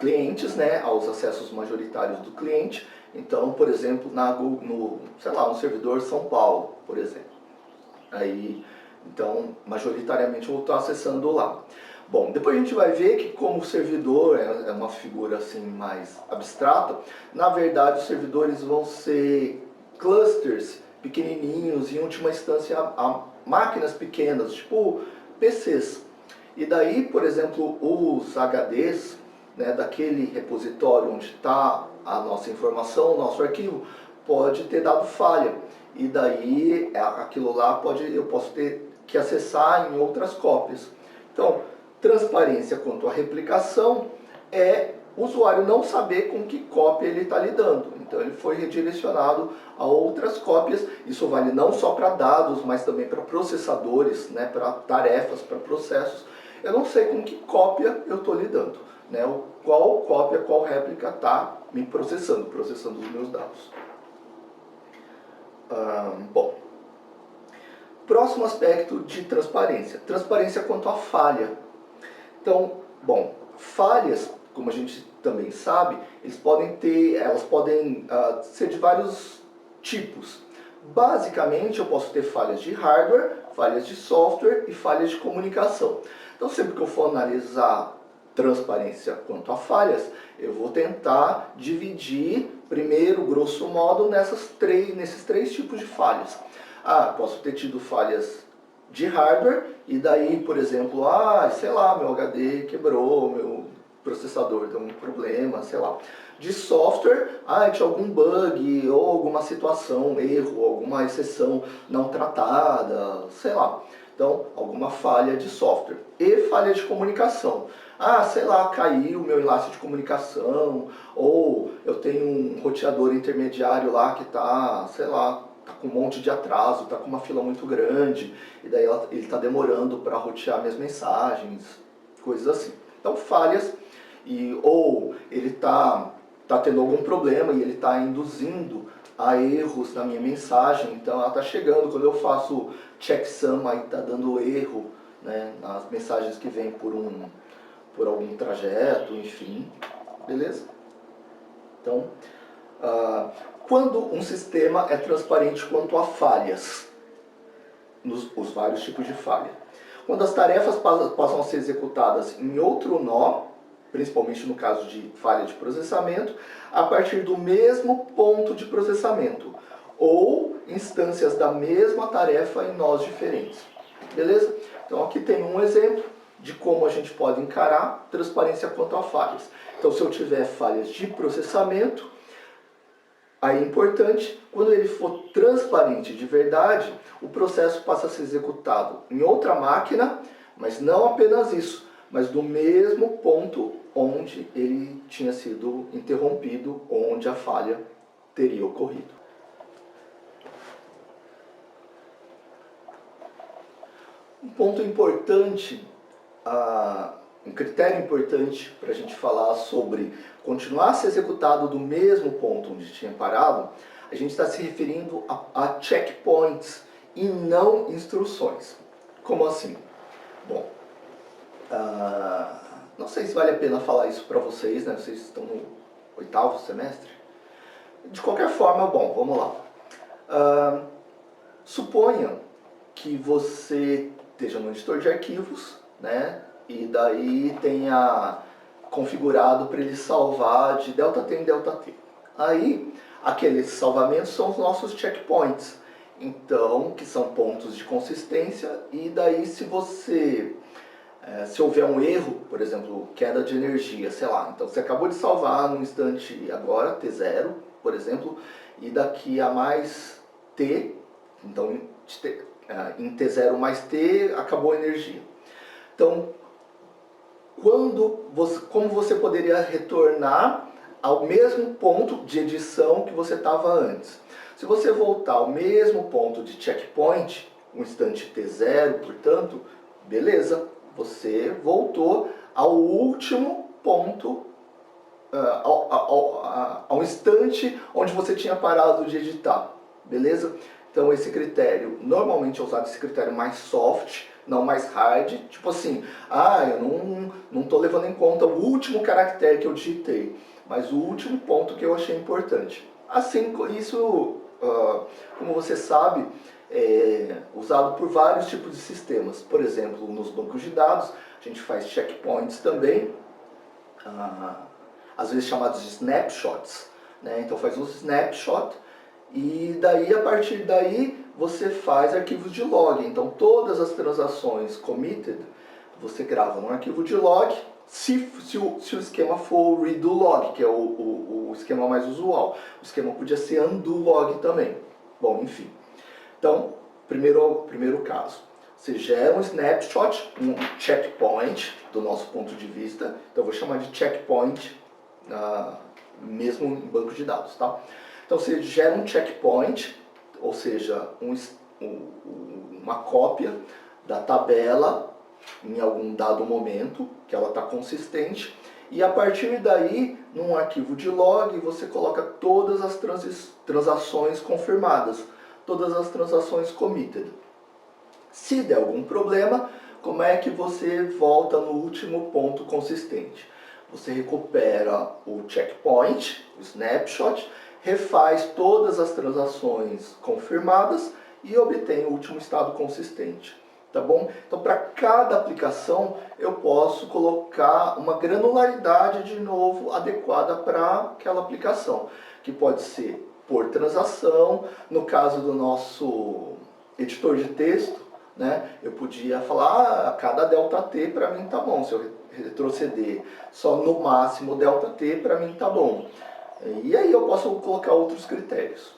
clientes, né? Aos acessos majoritários do cliente. Então, por exemplo, no servidor São Paulo, por exemplo. Aí, então, majoritariamente eu vou estar acessando lá. Bom, depois a gente vai ver que como o servidor é uma figura assim mais abstrata, na verdade os servidores vão ser clusters pequenininhos, em última instância máquinas pequenas, tipo PCs. E daí, por exemplo, os HDs, né, daquele repositório onde está a nossa informação, o nosso arquivo, pode ter dado falha. E daí aquilo lá eu posso ter que acessar em outras cópias. Então, transparência quanto à replicação é o usuário não saber com que cópia ele está lidando. Então ele foi redirecionado a outras cópias. Isso vale não só para dados, mas também para processadores, né, para tarefas, para processos. Eu não sei com que cópia eu estou lidando, né, qual cópia, qual réplica está me processando os meus dados. Bom, próximo aspecto de transparência. Transparência quanto à falha. Então, bom, falhas, como a gente também sabe, elas podem ser de vários tipos. Basicamente, eu posso ter falhas de hardware, falhas de software e falhas de comunicação. Então, sempre que eu for analisar transparência quanto a falhas, eu vou tentar dividir, primeiro, grosso modo, nesses 3 tipos de falhas. Posso ter tido falhas de hardware, e daí, por exemplo, sei lá, meu HD quebrou, meu processador deu um problema, sei lá. De software, tinha algum bug, ou alguma situação, erro, alguma exceção não tratada, sei lá. Então, alguma falha de software. E falha de comunicação. Sei lá, caiu o meu enlace de comunicação, ou eu tenho um roteador intermediário lá que está, sei lá, está com um monte de atraso, está com uma fila muito grande, e daí ele está demorando para rotear minhas mensagens, coisas assim. Então, falhas, ou ele está tendo algum problema e ele está induzindo a erros na minha mensagem, então ela está chegando, quando eu faço checksum, aí está dando erro, né, nas mensagens que vêm por algum trajeto, enfim, beleza? Então, quando um sistema é transparente quanto a falhas, os vários tipos de falha. Quando as tarefas passam a ser executadas em outro nó, principalmente no caso de falha de processamento, a partir do mesmo ponto de processamento, ou instâncias da mesma tarefa em nós diferentes. Beleza? Então aqui tem um exemplo de como a gente pode encarar transparência quanto a falhas. Então se eu tiver falhas de processamento, aí é importante, quando ele for transparente de verdade, o processo passa a ser executado em outra máquina, mas não apenas isso, mas do mesmo ponto onde ele tinha sido interrompido, onde a falha teria ocorrido. Um ponto importante, um critério importante para a gente falar sobre continuar a ser executado do mesmo ponto onde tinha parado, a gente está se referindo a checkpoints e não instruções. Como assim? Bom, não sei se vale a pena falar isso para vocês, né? Vocês estão no 8º semestre. De qualquer forma, bom, vamos lá. Suponha que você esteja no editor de arquivos, né? E daí tenha configurado para ele salvar de ΔT em ΔT. Aí, aqueles salvamentos são os nossos checkpoints, então, que são pontos de consistência, e daí se houver um erro, por exemplo, queda de energia, sei lá, então você acabou de salvar no instante agora, T0, por exemplo, e daqui a mais T, então em T0 mais T acabou a energia. Então, como você poderia retornar ao mesmo ponto de edição que você estava antes. Se você voltar ao mesmo ponto de checkpoint, um instante T0, portanto, beleza, você voltou ao último ponto, ao instante onde você tinha parado de editar, beleza? Então esse critério, normalmente é usado esse critério mais soft, não mais hard, tipo assim, eu não estou levando em conta o último caractere que eu digitei, mas o último ponto que eu achei importante. Assim, isso, como você sabe, é usado por vários tipos de sistemas. Por exemplo, nos bancos de dados, a gente faz checkpoints também, às vezes chamados de snapshots, né? Então faz um snapshot e daí, a partir daí, você faz arquivos de log. Então todas as transações committed, você grava num arquivo de log, se o esquema for redo log, que é o esquema mais usual. O esquema podia ser undo log também. Bom, enfim. Então, primeiro caso. Você gera um snapshot, um checkpoint, do nosso ponto de vista. Então eu vou chamar de checkpoint, mesmo em banco de dados, tá? Então você gera um checkpoint, ou seja, uma cópia da tabela em algum dado momento, que ela está consistente, e a partir daí, num arquivo de log, você coloca todas as transações confirmadas, todas as transações committed. Se der algum problema, como é que você volta no último ponto consistente? Você recupera o checkpoint, o snapshot, refaz todas as transações confirmadas e obtém o último estado consistente. Tá bom? Então, para cada aplicação, eu posso colocar uma granularidade de novo adequada para aquela aplicação, que pode ser por transação. No caso do nosso editor de texto, né, eu podia falar, cada ΔT para mim tá bom. Se eu retroceder só no máximo ΔT, para mim tá bom. E aí eu posso colocar outros critérios,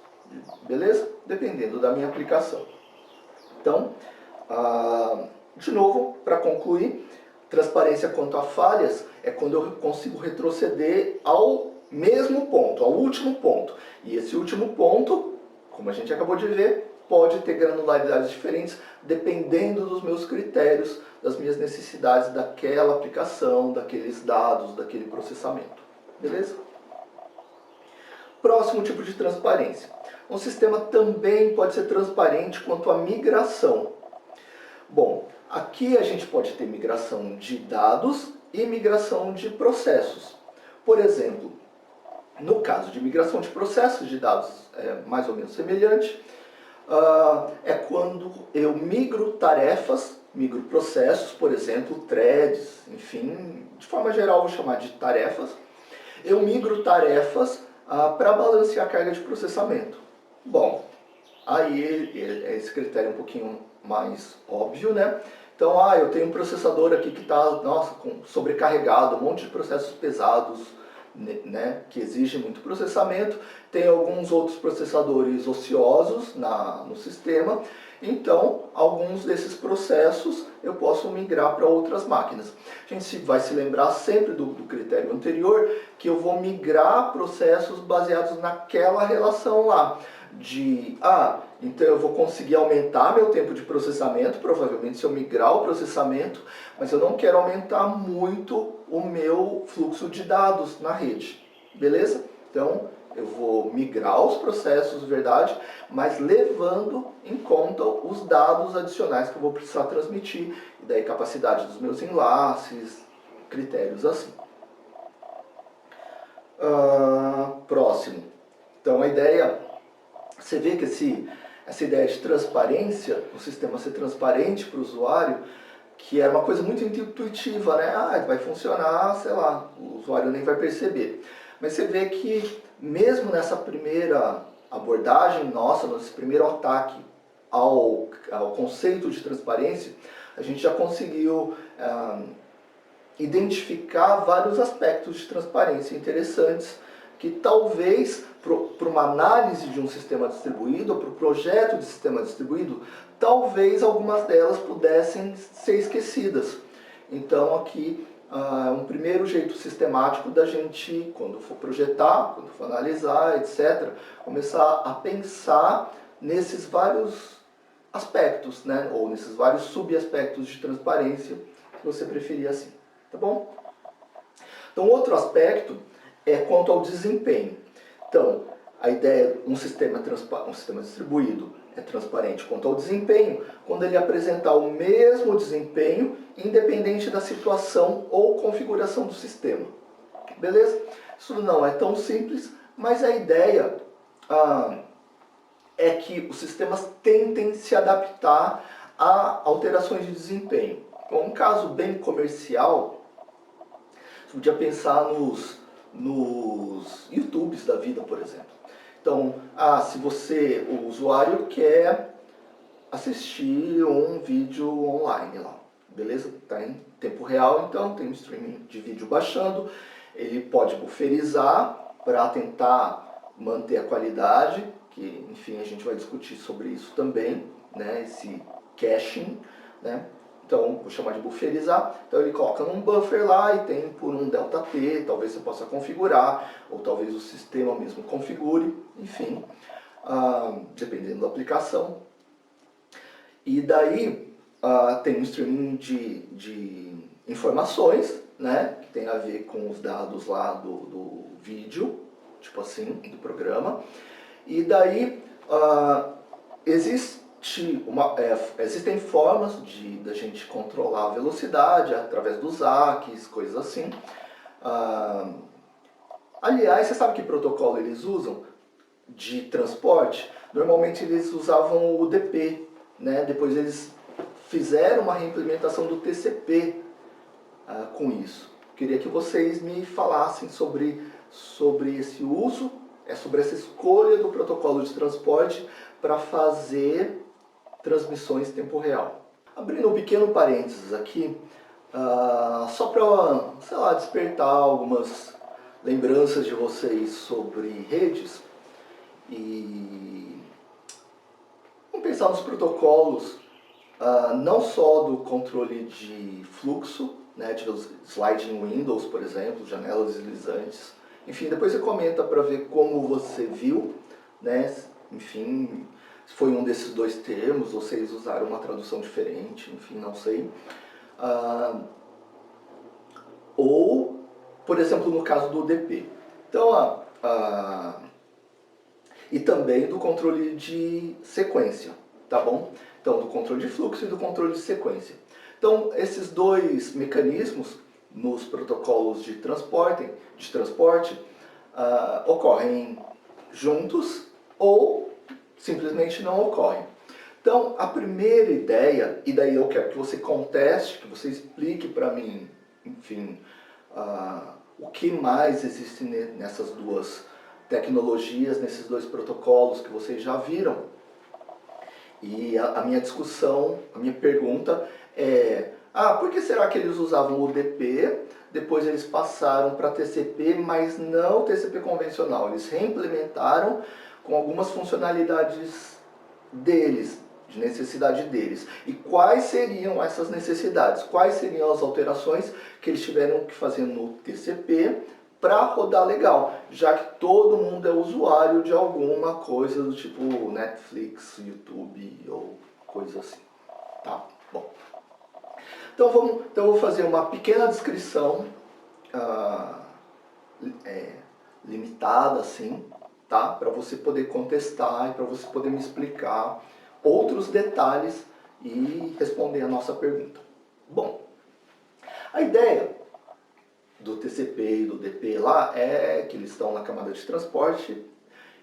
beleza? Dependendo da minha aplicação. Então, de novo, para concluir, transparência quanto a falhas é quando eu consigo retroceder ao mesmo ponto, ao último ponto. E esse último ponto, como a gente acabou de ver, pode ter granularidades diferentes dependendo dos meus critérios, das minhas necessidades daquela aplicação, daqueles dados, daquele processamento. Beleza? Próximo tipo de transparência. Um sistema também pode ser transparente quanto à migração. Bom, aqui a gente pode ter migração de dados e migração de processos. Por exemplo, no caso de migração de processos de dados, é mais ou menos semelhante, é quando eu migro tarefas, migro processos, por exemplo, threads, enfim, de forma geral vou chamar de tarefas. Eu migro tarefas para balancear a carga de processamento. Bom, aí esse critério é um pouquinho mais óbvio, né? Então, eu tenho um processador aqui que está, sobrecarregado, um monte de processos pesados, né, que exigem muito processamento. Tem alguns outros processadores ociosos no sistema. Então, alguns desses processos eu posso migrar para outras máquinas. A gente vai se lembrar sempre do critério anterior, que eu vou migrar processos baseados naquela relação lá. Então eu vou conseguir aumentar meu tempo de processamento, provavelmente se eu migrar o processamento, mas eu não quero aumentar muito o meu fluxo de dados na rede. Beleza? Então, eu vou migrar os processos, verdade, mas levando em conta os dados adicionais que eu vou precisar transmitir, e daí capacidade dos meus enlaces, critérios assim. Próximo. Então a ideia, você vê que essa ideia de transparência, o sistema ser transparente para o usuário, que é uma coisa muito intuitiva, né? Vai funcionar, sei lá, o usuário nem vai perceber. Mas você vê que mesmo nessa primeira abordagem nossa, nesse primeiro ataque ao conceito de transparência, a gente já conseguiu identificar vários aspectos de transparência interessantes que talvez para uma análise de um sistema distribuído ou para o projeto de sistema distribuído, talvez algumas delas pudessem ser esquecidas. Então aqui um primeiro jeito sistemático da gente, quando for projetar, quando for analisar, etc., começar a pensar nesses vários aspectos, né? Ou nesses vários subaspectos de transparência, se você preferir assim, tá bom? Então, outro aspecto é quanto ao desempenho. Então, a ideia de um sistema distribuído é transparente quanto ao desempenho quando ele apresentar o mesmo desempenho independente da situação ou configuração do sistema. Beleza? Isso não é tão simples, mas a ideia é que os sistemas tentem se adaptar a alterações de desempenho. Então, um caso bem comercial, você podia pensar nos YouTubes da vida, por exemplo. Então, se você, o usuário, quer assistir um vídeo online lá, beleza? Está em tempo real, então tem um streaming de vídeo baixando, ele pode bufferizar para tentar manter a qualidade, que enfim a gente vai discutir sobre isso também, né? Esse caching, né? Então, vou chamar de bufferizar. Então, ele coloca num buffer lá e tem por um ΔT, talvez você possa configurar, ou talvez o sistema mesmo configure, enfim, dependendo da aplicação. E daí, tem um streaming de informações, né, que tem a ver com os dados lá do vídeo, tipo assim, do programa. E daí, existem formas da gente controlar a velocidade através dos ACs, coisas assim. Aliás, você sabe que protocolo eles usam de transporte? Normalmente eles usavam o UDP, né? Depois eles fizeram uma reimplementação do TCP com isso. Queria que vocês me falassem sobre esse uso, sobre essa escolha do protocolo de transporte para fazer transmissões em tempo real. Abrindo um pequeno parênteses aqui, só para, sei lá, despertar algumas lembranças de vocês sobre redes. E vamos pensar nos protocolos, não só do controle de fluxo, né, de sliding windows, por exemplo, janelas deslizantes. Enfim, depois você comenta para ver como você viu, né, enfim, se foi um desses dois termos, ou se eles usaram uma tradução diferente, enfim, não sei. Ou, por exemplo, no caso do UDP. Então, e também do controle de sequência, tá bom? Então, do controle de fluxo e do controle de sequência. Então, esses dois mecanismos nos protocolos de transporte ocorrem juntos ou simplesmente não ocorrem. Então, a primeira ideia, e daí eu quero que você conteste, que você explique para mim, enfim, o que mais existe nessas duas tecnologias, nesses dois protocolos que vocês já viram. E a minha discussão, a minha pergunta é, por que será que eles usavam o UDP, depois eles passaram para TCP, mas não TCP convencional? Eles reimplementaram com algumas funcionalidades deles, de necessidade deles. E quais seriam essas necessidades? Quais seriam as alterações que eles tiveram que fazer no TCP para rodar legal, já que todo mundo é usuário de alguma coisa do tipo Netflix, YouTube ou coisa assim. Tá, bom. Então eu vou fazer uma pequena descrição limitada assim, tá? Para você poder contestar e para você poder me explicar outros detalhes e responder a nossa pergunta. Bom, a ideia do TCP e do DP lá é que eles estão na camada de transporte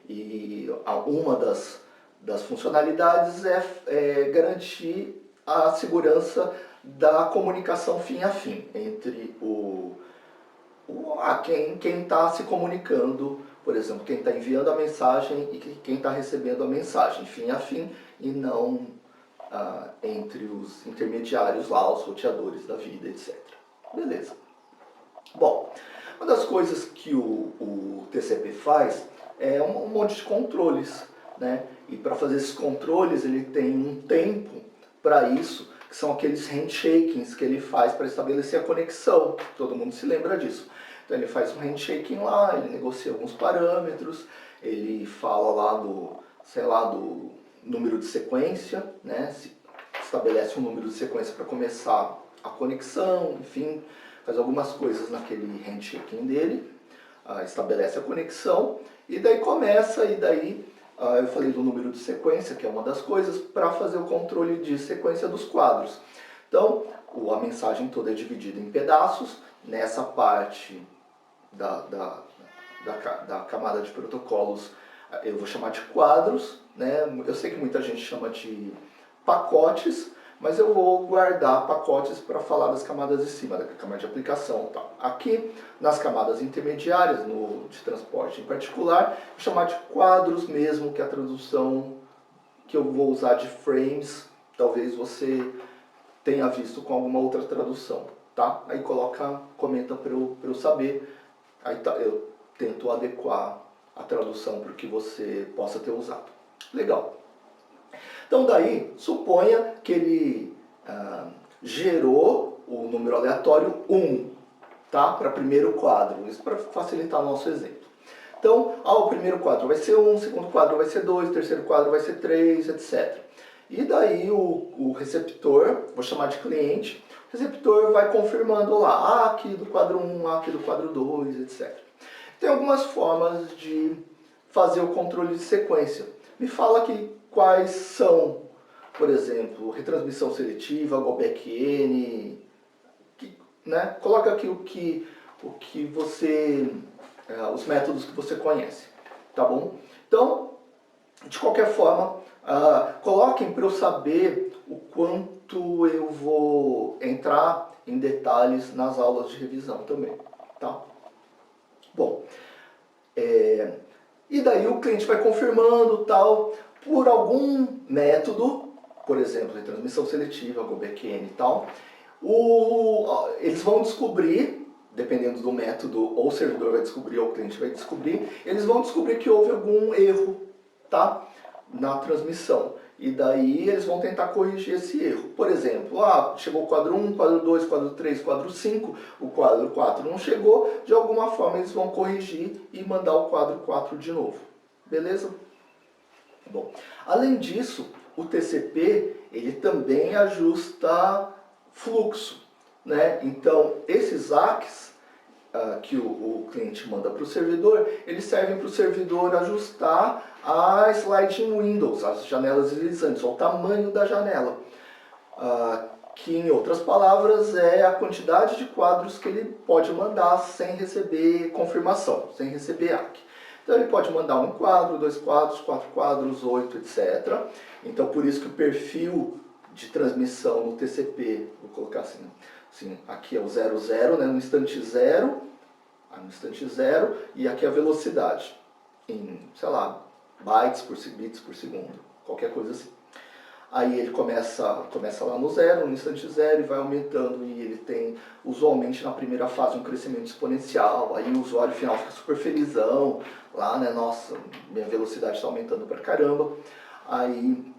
e uma das funcionalidades é garantir a segurança da comunicação fim a fim entre quem está se comunicando, por exemplo, quem está enviando a mensagem e quem está recebendo a mensagem, fim a fim, e não entre os intermediários lá, os roteadores da vida, etc. Beleza. Bom, uma das coisas que o TCP faz é um monte de controles, né? E para fazer esses controles ele tem um tempo para isso que são aqueles handshakings que ele faz para estabelecer a conexão. Todo mundo se lembra disso. Então ele faz um handshaking lá, ele negocia alguns parâmetros, ele fala lá do, sei lá, do número de sequência, né? Estabelece um número de sequência para começar a conexão, enfim, faz algumas coisas naquele handshaking dele, estabelece a conexão, e daí começa, eu falei do número de sequência, que é uma das coisas, para fazer o controle de sequência dos quadros. Então, a mensagem toda é dividida em pedaços. Nessa parte da camada de protocolos, eu vou chamar de quadros, né? Eu sei que muita gente chama de pacotes, mas eu vou guardar pacotes para falar das camadas de cima, da camada de aplicação e tal. Aqui, nas camadas intermediárias, de transporte em particular, vou chamar de quadros mesmo, que é a tradução que eu vou usar de frames. Talvez você tenha visto com alguma outra tradução, tá? Aí comenta para eu saber. Aí eu tento adequar a tradução para o que você possa ter usado. Legal. Então daí, suponha que ele gerou o número aleatório 1, tá? Para primeiro quadro, isso para facilitar o nosso exemplo. Então, o primeiro quadro vai ser 1, o segundo quadro vai ser 2, o terceiro quadro vai ser 3, etc. E daí o receptor, vou chamar de cliente, o receptor vai confirmando lá, aqui do quadro 1, aqui do quadro 2, etc. Tem algumas formas de fazer o controle de sequência. Me fala aqui quais são, por exemplo, retransmissão seletiva, go back-n, né? Coloca aqui o que você, os métodos que você conhece, tá bom? Então, de qualquer forma, coloquem para eu saber o quanto eu vou entrar em detalhes nas aulas de revisão também, tá? Bom, e daí o cliente vai confirmando tal, por algum método, por exemplo, retransmissão seletiva, go back-n e tal, eles vão descobrir, dependendo do método, ou o servidor vai descobrir ou o cliente vai descobrir, eles vão descobrir que houve algum erro, tá? Na transmissão. E daí eles vão tentar corrigir esse erro. Por exemplo, chegou o quadro 1, quadro 2, quadro 3, quadro 5, o quadro 4 não chegou, de alguma forma eles vão corrigir e mandar o quadro 4 de novo. Beleza? Bom, além disso, o TCP ele também ajusta fluxo, né? Então, esses ACKs que o cliente manda para o servidor, eles servem para o servidor ajustar a sliding windows, as janelas deslizantes, ou o tamanho da janela, que em outras palavras é a quantidade de quadros que ele pode mandar sem receber confirmação, sem receber ACK. Então ele pode mandar um quadro, 2 quadros, 4 quadros, 8, etc. Então por isso que o perfil de transmissão no TCP, vou colocar assim, aqui é o 00, né, no instante 0, e aqui é a velocidade, em, sei lá, bits por segundo, qualquer coisa assim. Aí ele começa lá no 0, no instante 0, e vai aumentando, e ele tem, usualmente na primeira fase, um crescimento exponencial, aí o usuário final fica super felizão, lá, né, nossa, minha velocidade está aumentando pra caramba. Aí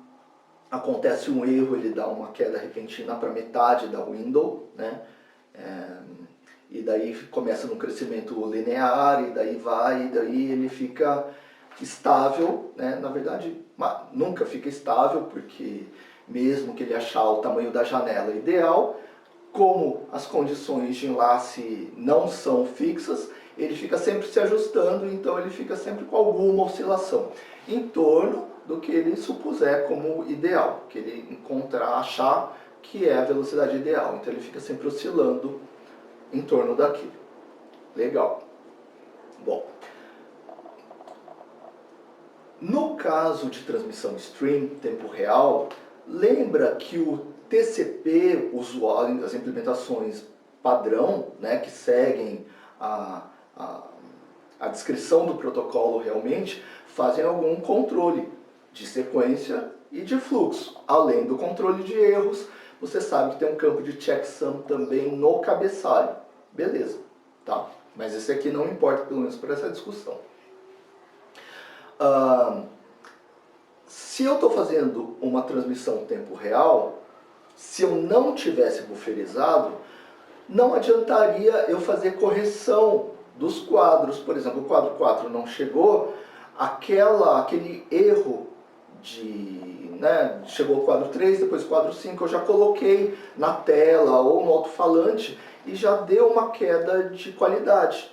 acontece um erro, ele dá uma queda repentina para metade da window, né? E daí começa num crescimento linear, e daí ele fica estável, né? Na verdade, nunca fica estável, porque mesmo que ele achar o tamanho da janela ideal, como as condições de enlace não são fixas, ele fica sempre se ajustando, então ele fica sempre com alguma oscilação em torno do que ele supuser como ideal, que ele achar que é a velocidade ideal. Então ele fica sempre oscilando em torno daquilo. Legal. Bom, no caso de transmissão stream, tempo real, lembra que o TCP, as implementações padrão, né, que seguem a descrição do protocolo realmente, fazem algum controle de sequência e de fluxo. Além do controle de erros, você sabe que tem um campo de checksum também no cabeçalho. Beleza, tá? Mas esse aqui não importa, pelo menos para essa discussão. Se eu estou fazendo uma transmissão em tempo real, se eu não tivesse bufferizado, não adiantaria eu fazer correção dos quadros. Por exemplo, o quadro 4 não chegou, aquele erro chegou o quadro 3, depois o quadro 5, eu já coloquei na tela ou no alto-falante e já deu uma queda de qualidade.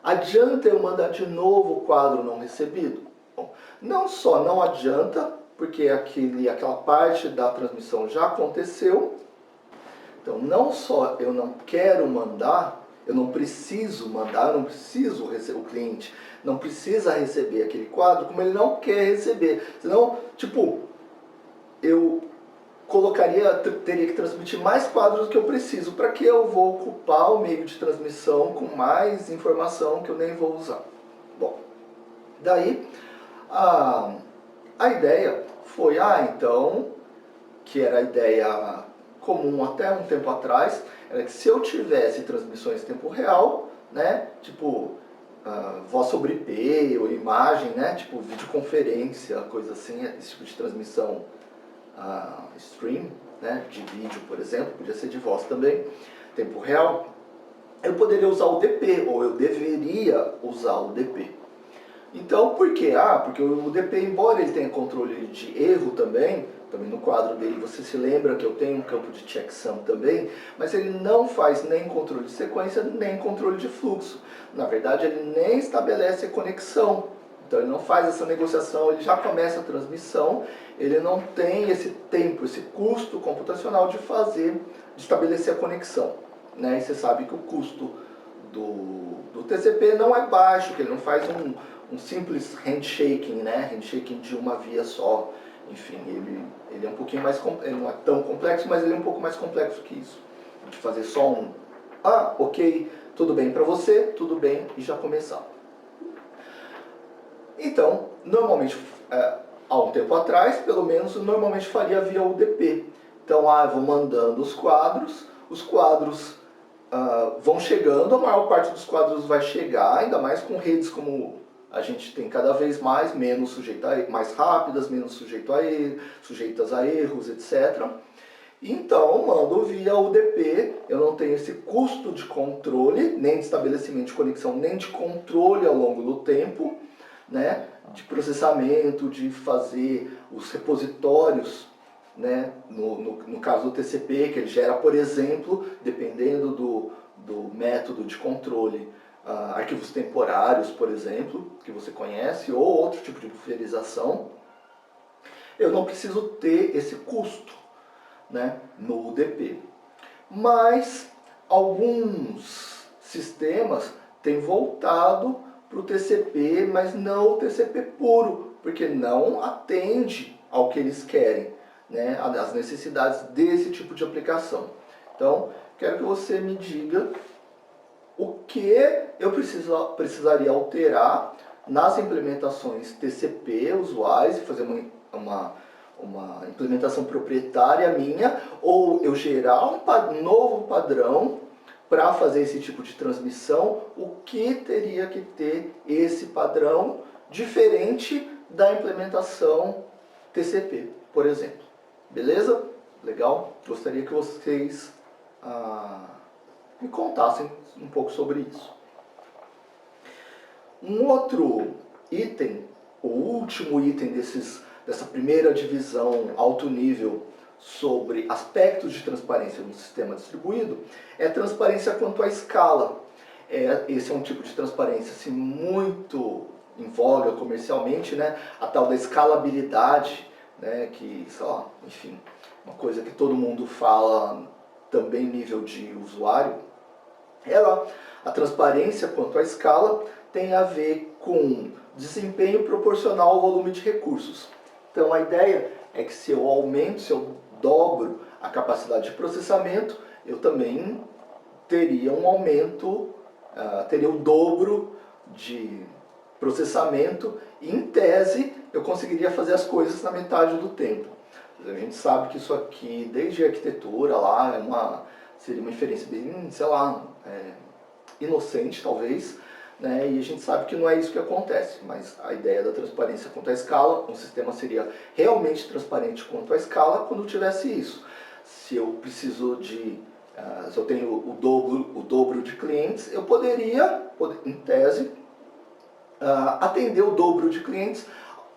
Adianta eu mandar de novo o quadro não recebido? Bom, não só não adianta, porque aquela parte da transmissão já aconteceu. Então, não só eu não quero mandar, eu não preciso mandar, eu não preciso receber, o cliente não precisa receber aquele quadro, como ele não quer receber. Senão, tipo, eu teria que transmitir mais quadros do que eu preciso. Para que eu vou ocupar o meio de transmissão com mais informação que eu nem vou usar? Bom, daí a ideia foi, então, que era a ideia comum até um tempo atrás, era que se eu tivesse transmissões em tempo real, né, tipo voz sobre IP ou imagem, né, tipo videoconferência, coisa assim, esse tipo de transmissão stream, né, de vídeo, por exemplo, podia ser de voz também, tempo real, eu poderia usar o DP, ou eu deveria usar o DP. Então, por quê? Porque o DP, embora ele tenha controle de erro também no quadro dele você se lembra que eu tenho um campo de checksum também, mas ele não faz nem controle de sequência, nem controle de fluxo. Na verdade, ele nem estabelece a conexão. Então ele não faz essa negociação, ele já começa a transmissão, ele não tem esse tempo, esse custo computacional de estabelecer a conexão. Né? E você sabe que o custo do TCP não é baixo, que ele não faz um simples handshaking, né? Handshaking de uma via só. Enfim, ele é um pouquinho mais, ele não é tão complexo, mas ele é um pouco mais complexo que isso. De fazer só ok, tudo bem para você, tudo bem, e já começar. Então, normalmente, há um tempo atrás, pelo menos, normalmente faria via UDP. Então, eu vou mandando os quadros vão chegando, a maior parte dos quadros vai chegar, ainda mais com redes como a gente tem cada vez mais, mais rápidas, menos sujeitas a erros, etc. Então, mando via UDP, eu não tenho esse custo de controle, nem de estabelecimento de conexão, nem de controle ao longo do tempo, né, de processamento, de fazer os repositórios, né, no caso do TCP, que ele gera, por exemplo, dependendo do método de controle, arquivos temporários, por exemplo, que você conhece, ou outro tipo de bufferização, eu não preciso ter esse custo, né, no UDP. Mas alguns sistemas têm voltado para o TCP, mas não o TCP puro, porque não atende ao que eles querem, né, às necessidades desse tipo de aplicação. Então, quero que você me diga o que eu precisaria alterar nas implementações TCP usuais e fazer uma implementação proprietária minha, ou eu gerar um novo padrão para fazer esse tipo de transmissão, o que teria que ter esse padrão diferente da implementação TCP, por exemplo. Beleza? Legal? Gostaria que vocês me contassem um pouco sobre isso. Um outro item, o último item dessa primeira divisão alto nível sobre aspectos de transparência no sistema distribuído, é a transparência quanto à escala. Esse é um tipo de transparência assim, muito em voga comercialmente, né? A tal da escalabilidade, né? Que, sei lá, enfim, uma coisa que todo mundo fala também nível de usuário. A transparência quanto à escala tem a ver com desempenho proporcional ao volume de recursos. Então a ideia é que se eu dobro a capacidade de processamento, eu também teria um aumento, teria o dobro de processamento e, em tese, eu conseguiria fazer as coisas na metade do tempo. A gente sabe que isso aqui, desde a arquitetura lá, seria uma inferência bem, sei lá, inocente talvez, né? E a gente sabe que não é isso que acontece, mas a ideia da transparência quanto à escala, um sistema seria realmente transparente quanto à escala quando tivesse isso. se eu preciso de, se eu tenho o dobro de clientes, eu poderia, em tese, atender o dobro de clientes,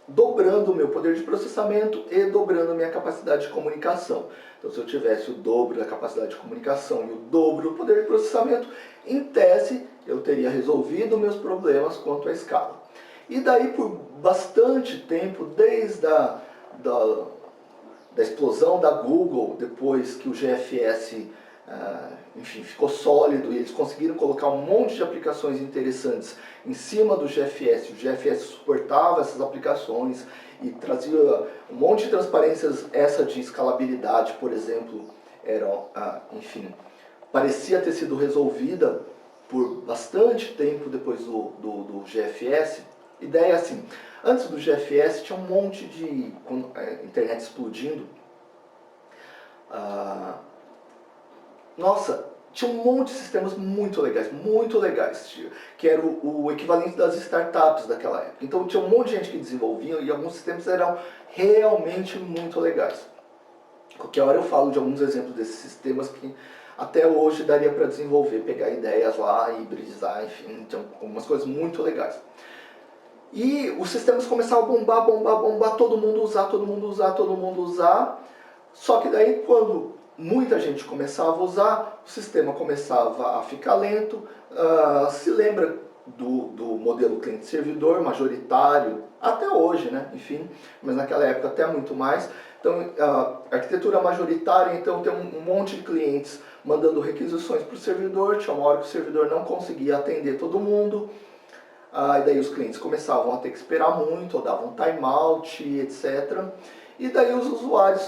dobrando o meu poder de processamento e dobrando a minha capacidade de comunicação. Então, se eu tivesse o dobro da capacidade de comunicação e o dobro do poder de processamento, em tese, eu teria resolvido meus problemas quanto à escala. E daí, por bastante tempo, desde da explosão da Google, depois que o GFS enfim, ficou sólido e eles conseguiram colocar um monte de aplicações interessantes em cima do GFS, o GFS suportava essas aplicações e trazia um monte de transparências, essa de escalabilidade, por exemplo, enfim, parecia ter sido resolvida por bastante tempo depois do GFS. Ideia assim, antes do GFS tinha um monte de, com a internet explodindo, nossa, tinha um monte de sistemas muito legais, que era o equivalente das startups daquela época. Então tinha um monte de gente que desenvolvia e alguns sistemas eram realmente muito legais. Qualquer hora eu falo de alguns exemplos desses sistemas que até hoje daria para desenvolver, pegar ideias lá, hibridizar, enfim, tinha algumas coisas muito legais. E os sistemas começaram a bombar, todo mundo usar. Só que daí quando muita gente começava a usar, o sistema começava a ficar lento. Se lembra do modelo cliente-servidor majoritário, até hoje, né? Enfim, mas naquela época até muito mais. Então, a arquitetura majoritária, então tem um monte de clientes mandando requisições para o servidor, tinha uma hora que o servidor não conseguia atender todo mundo, e daí os clientes começavam a ter que esperar muito, ou davam timeout, etc. E daí os usuários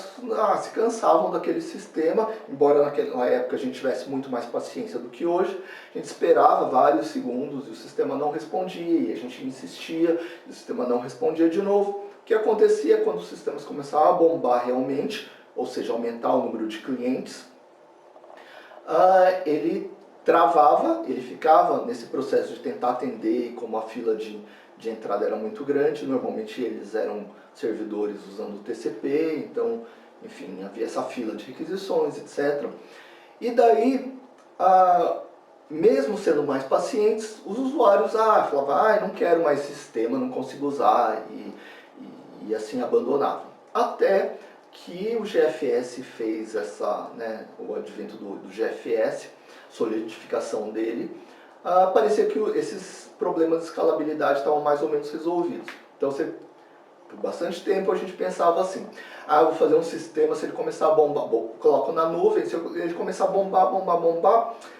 se cansavam daquele sistema, embora naquela época a gente tivesse muito mais paciência do que hoje. A gente esperava vários segundos e o sistema não respondia, e a gente insistia, e o sistema não respondia de novo. O que acontecia quando os sistemas começavam a bombar realmente, ou seja, aumentar o número de clientes, ele travava, ele ficava nesse processo de tentar atender, e como a fila de entrada era muito grande, normalmente eles eram servidores usando o TCP, então, enfim, havia essa fila de requisições, etc. E daí, mesmo sendo mais pacientes, os usuários falavam, não quero mais esse sistema, não consigo usar, e assim abandonavam. Até que o GFS fez o advento do GFS, solidificação dele, parecia que esses problemas de escalabilidade estavam mais ou menos resolvidos. Então, por bastante tempo a gente pensava assim, eu vou fazer um sistema, se ele começar a bombar, coloco na nuvem, se ele começar a bombar,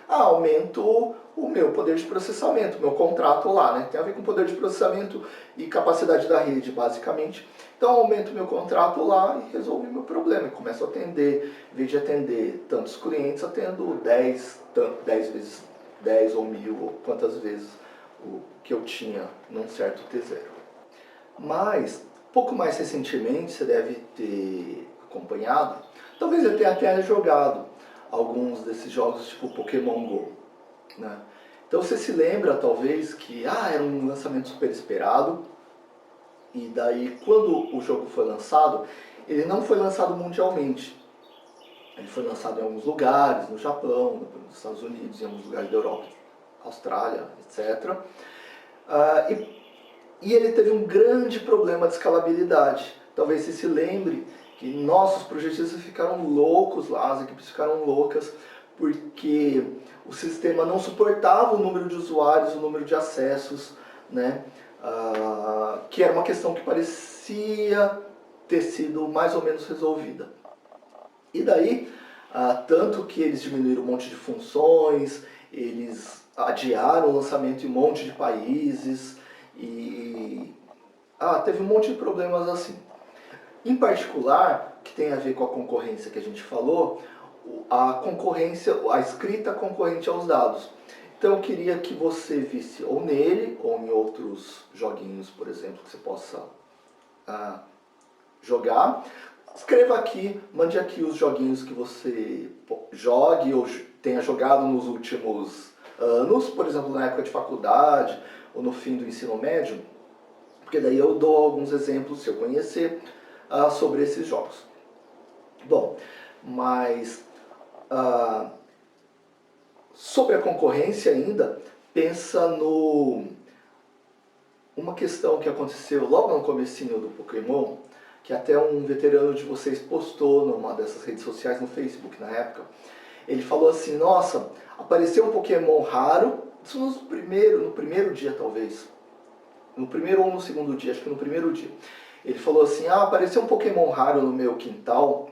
aumento o meu poder de processamento, meu contrato lá, né? Tem a ver com poder de processamento e capacidade da rede, basicamente. Então aumento meu contrato lá e resolvo meu problema. E começo a atender, em vez de atender tantos clientes, atendo 10 vezes 10 ou 1000, ou quantas vezes o que eu tinha num certo T0. Mas, pouco mais recentemente, você deve ter acompanhado, talvez eu tenha até jogado alguns desses jogos tipo Pokémon GO, né? Então você se lembra talvez que era um lançamento super esperado, e daí quando o jogo foi lançado, ele não foi lançado mundialmente. Ele foi lançado em alguns lugares, no Japão, nos Estados Unidos, em alguns lugares da Europa, Austrália, etc. E ele teve um grande problema de escalabilidade. Talvez você se lembre que nossos projetistas ficaram loucos lá, as equipes ficaram loucas, porque o sistema não suportava o número de usuários, o número de acessos, né? Que era uma questão que parecia ter sido mais ou menos resolvida. E daí, tanto que eles diminuíram um monte de funções, eles adiaram o lançamento em um monte de países, e teve um monte de problemas assim. Em particular, que tem a ver com a concorrência que a gente falou, a concorrência, a escrita concorrente aos dados. Então eu queria que você visse ou nele, ou em outros joguinhos, por exemplo, que você possa jogar. Escreva aqui, mande aqui os joguinhos que você jogue ou tenha jogado nos últimos anos, por exemplo, na época de faculdade ou no fim do ensino médio, porque daí eu dou alguns exemplos, se eu conhecer, sobre esses jogos. Bom, mas sobre a concorrência ainda, pensa uma questão que aconteceu logo no comecinho do Pokémon, que até um veterano de vocês postou numa dessas redes sociais, no Facebook na época. Ele falou assim, nossa, apareceu um Pokémon raro, isso no primeiro dia talvez, no primeiro ou no segundo dia, acho que no primeiro dia. Ele falou assim, apareceu um Pokémon raro no meu quintal,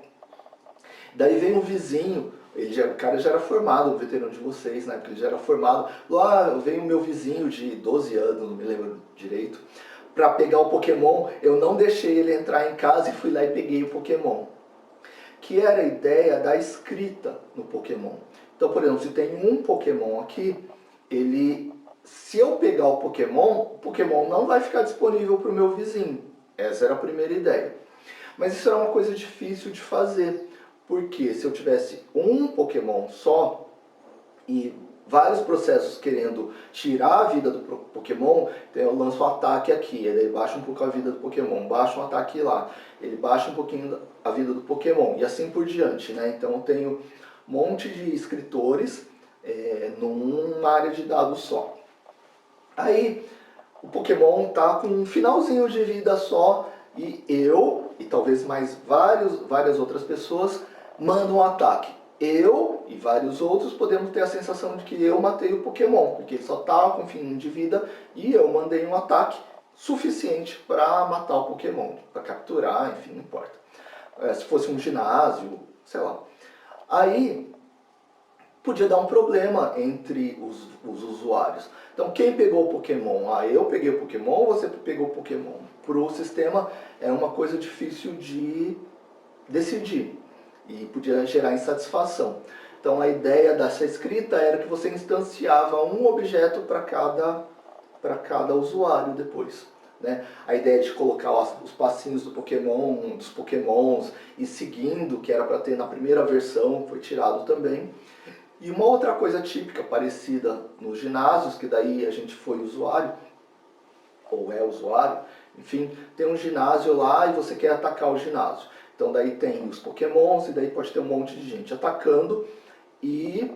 daí veio um vizinho, o cara já era formado, o veterano de vocês, né, porque ele já era formado, lá veio o meu vizinho de 12 anos, não me lembro direito, para pegar o Pokémon, eu não deixei ele entrar em casa e fui lá e peguei o Pokémon. Que era a ideia da escrita no Pokémon. Então, por exemplo, se tem um Pokémon aqui, se eu pegar o Pokémon não vai ficar disponível para o meu vizinho. Essa era a primeira ideia. Mas isso era uma coisa difícil de fazer, porque se eu tivesse um Pokémon só e vários processos querendo tirar a vida do Pokémon, então eu lanço o ataque aqui, ele baixa um pouco a vida do Pokémon, baixa um ataque lá, ele baixa um pouquinho a vida do Pokémon, e assim por diante, né? Então eu tenho um monte de escritores numa área de dados só. Aí o Pokémon está com um finalzinho de vida só, e eu, e talvez mais várias outras pessoas, mandam um ataque. Eu e vários outros podemos ter a sensação de que eu matei o Pokémon, porque ele só estava com fim de vida e eu mandei um ataque suficiente para matar o Pokémon, para capturar, enfim, não importa. Se fosse um ginásio, sei lá. Aí podia dar um problema entre os usuários. Então quem pegou o Pokémon? Eu peguei o Pokémon ou você pegou o Pokémon? Para o sistema é uma coisa difícil de decidir e podia gerar insatisfação. Então a ideia dessa escrita era que você instanciava um objeto para cada usuário depois. Né? A ideia de colocar os passinhos dos Pokémons e seguindo, que era para ter na primeira versão, foi tirado também. E uma outra coisa típica, parecida nos ginásios, que daí a gente foi usuário, ou é usuário, enfim, tem um ginásio lá e você quer atacar o ginásio. Então daí tem os Pokémons e daí pode ter um monte de gente atacando e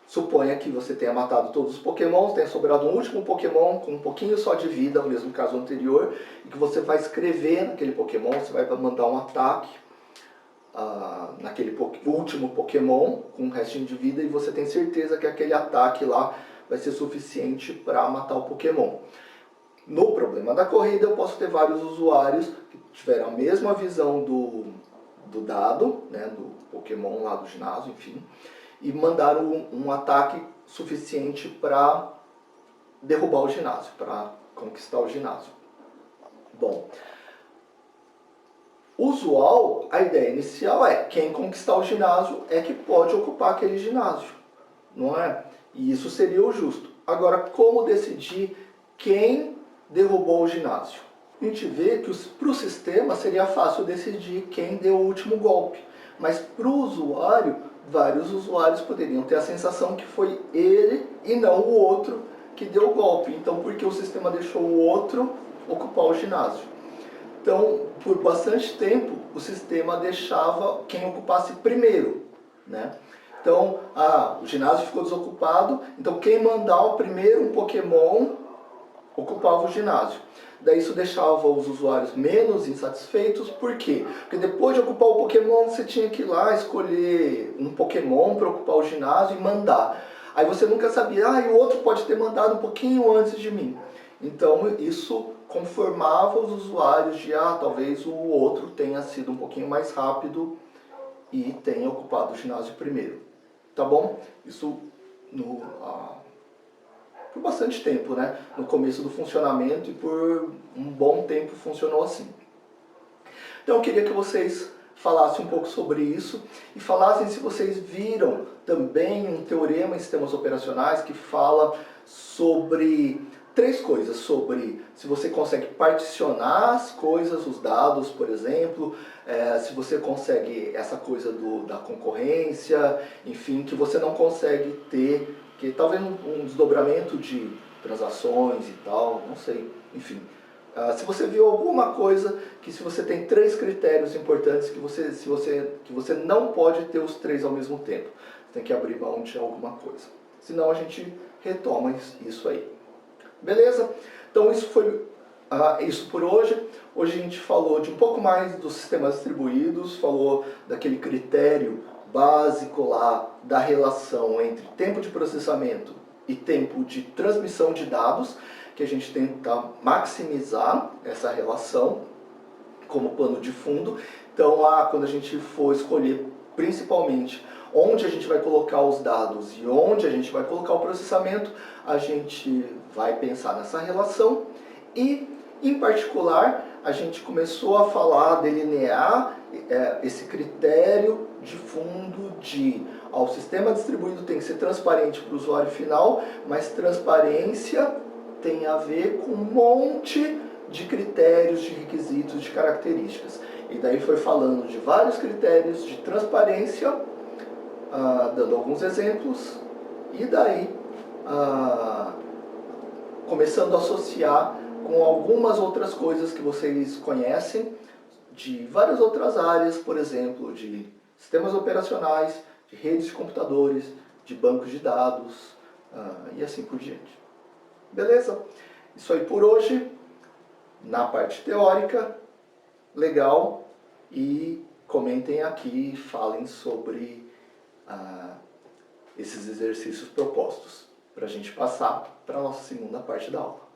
suponha que você tenha matado todos os Pokémons, tenha sobrado um último Pokémon com um pouquinho só de vida, no mesmo caso anterior, e que você vai escrever naquele Pokémon, você vai mandar um ataque naquele último Pokémon com um restinho de vida e você tem certeza que aquele ataque lá vai ser suficiente para matar o Pokémon. No problema da corrida eu posso ter vários usuários que tiveram a mesma visão do dado, né, do Pokémon lá do ginásio, enfim, e mandaram um ataque suficiente para derrubar o ginásio, para conquistar o ginásio. Bom, usual, a ideia inicial é quem conquistar o ginásio é que pode ocupar aquele ginásio, não é? E isso seria o justo. Agora, como decidir quem derrubou o ginásio? A gente vê que para o sistema seria fácil decidir quem deu o último golpe, mas para o usuário, vários usuários poderiam ter a sensação que foi ele e não o outro que deu o golpe. Então, por que o sistema deixou o outro ocupar o ginásio? Então, por bastante tempo, o sistema deixava quem ocupasse primeiro, né? Então, o ginásio ficou desocupado, então quem mandar o primeiro um Pokémon ocupava o ginásio. Daí isso deixava os usuários menos insatisfeitos, por quê? Porque depois de ocupar o Pokémon, você tinha que ir lá escolher um Pokémon para ocupar o ginásio e mandar. Aí você nunca sabia, e o outro pode ter mandado um pouquinho antes de mim. Então isso conformava os usuários de, talvez o outro tenha sido um pouquinho mais rápido e tenha ocupado o ginásio primeiro. Tá bom? Isso por bastante tempo, né? No começo do funcionamento e por um bom tempo funcionou assim. Então eu queria que vocês falassem um pouco sobre isso e falassem se vocês viram também um teorema em sistemas operacionais que fala sobre 3 coisas, sobre se você consegue particionar as coisas, os dados, por exemplo, se você consegue essa coisa da concorrência, enfim, que você não consegue ter, que talvez um desdobramento de transações e tal, não sei, enfim. Se você viu alguma coisa que se você tem 3 critérios importantes que você não pode ter os 3 ao mesmo tempo, você tem que abrir mão de alguma coisa. Senão a gente retoma isso aí. Beleza? Então isso foi isso por hoje. Hoje a gente falou de um pouco mais dos sistemas distribuídos, falou daquele critério básico lá da relação entre tempo de processamento e tempo de transmissão de dados, que a gente tenta maximizar essa relação como pano de fundo. Então, quando a gente for escolher principalmente onde a gente vai colocar os dados e onde a gente vai colocar o processamento, a gente vai pensar nessa relação e, em particular, a gente começou a falar, delinear esse critério de fundo de o sistema distribuído tem que ser transparente para o usuário final, mas transparência tem a ver com um monte de critérios, de requisitos, de características. E daí foi falando de vários critérios de transparência, dando alguns exemplos, e daí começando a associar com algumas outras coisas que vocês conhecem, de várias outras áreas, por exemplo, de sistemas operacionais, de redes de computadores, de bancos de dados, e assim por diante. Beleza? Isso aí por hoje, na parte teórica, legal, e comentem aqui, falem sobre esses exercícios propostos, para a gente passar para a nossa segunda parte da aula.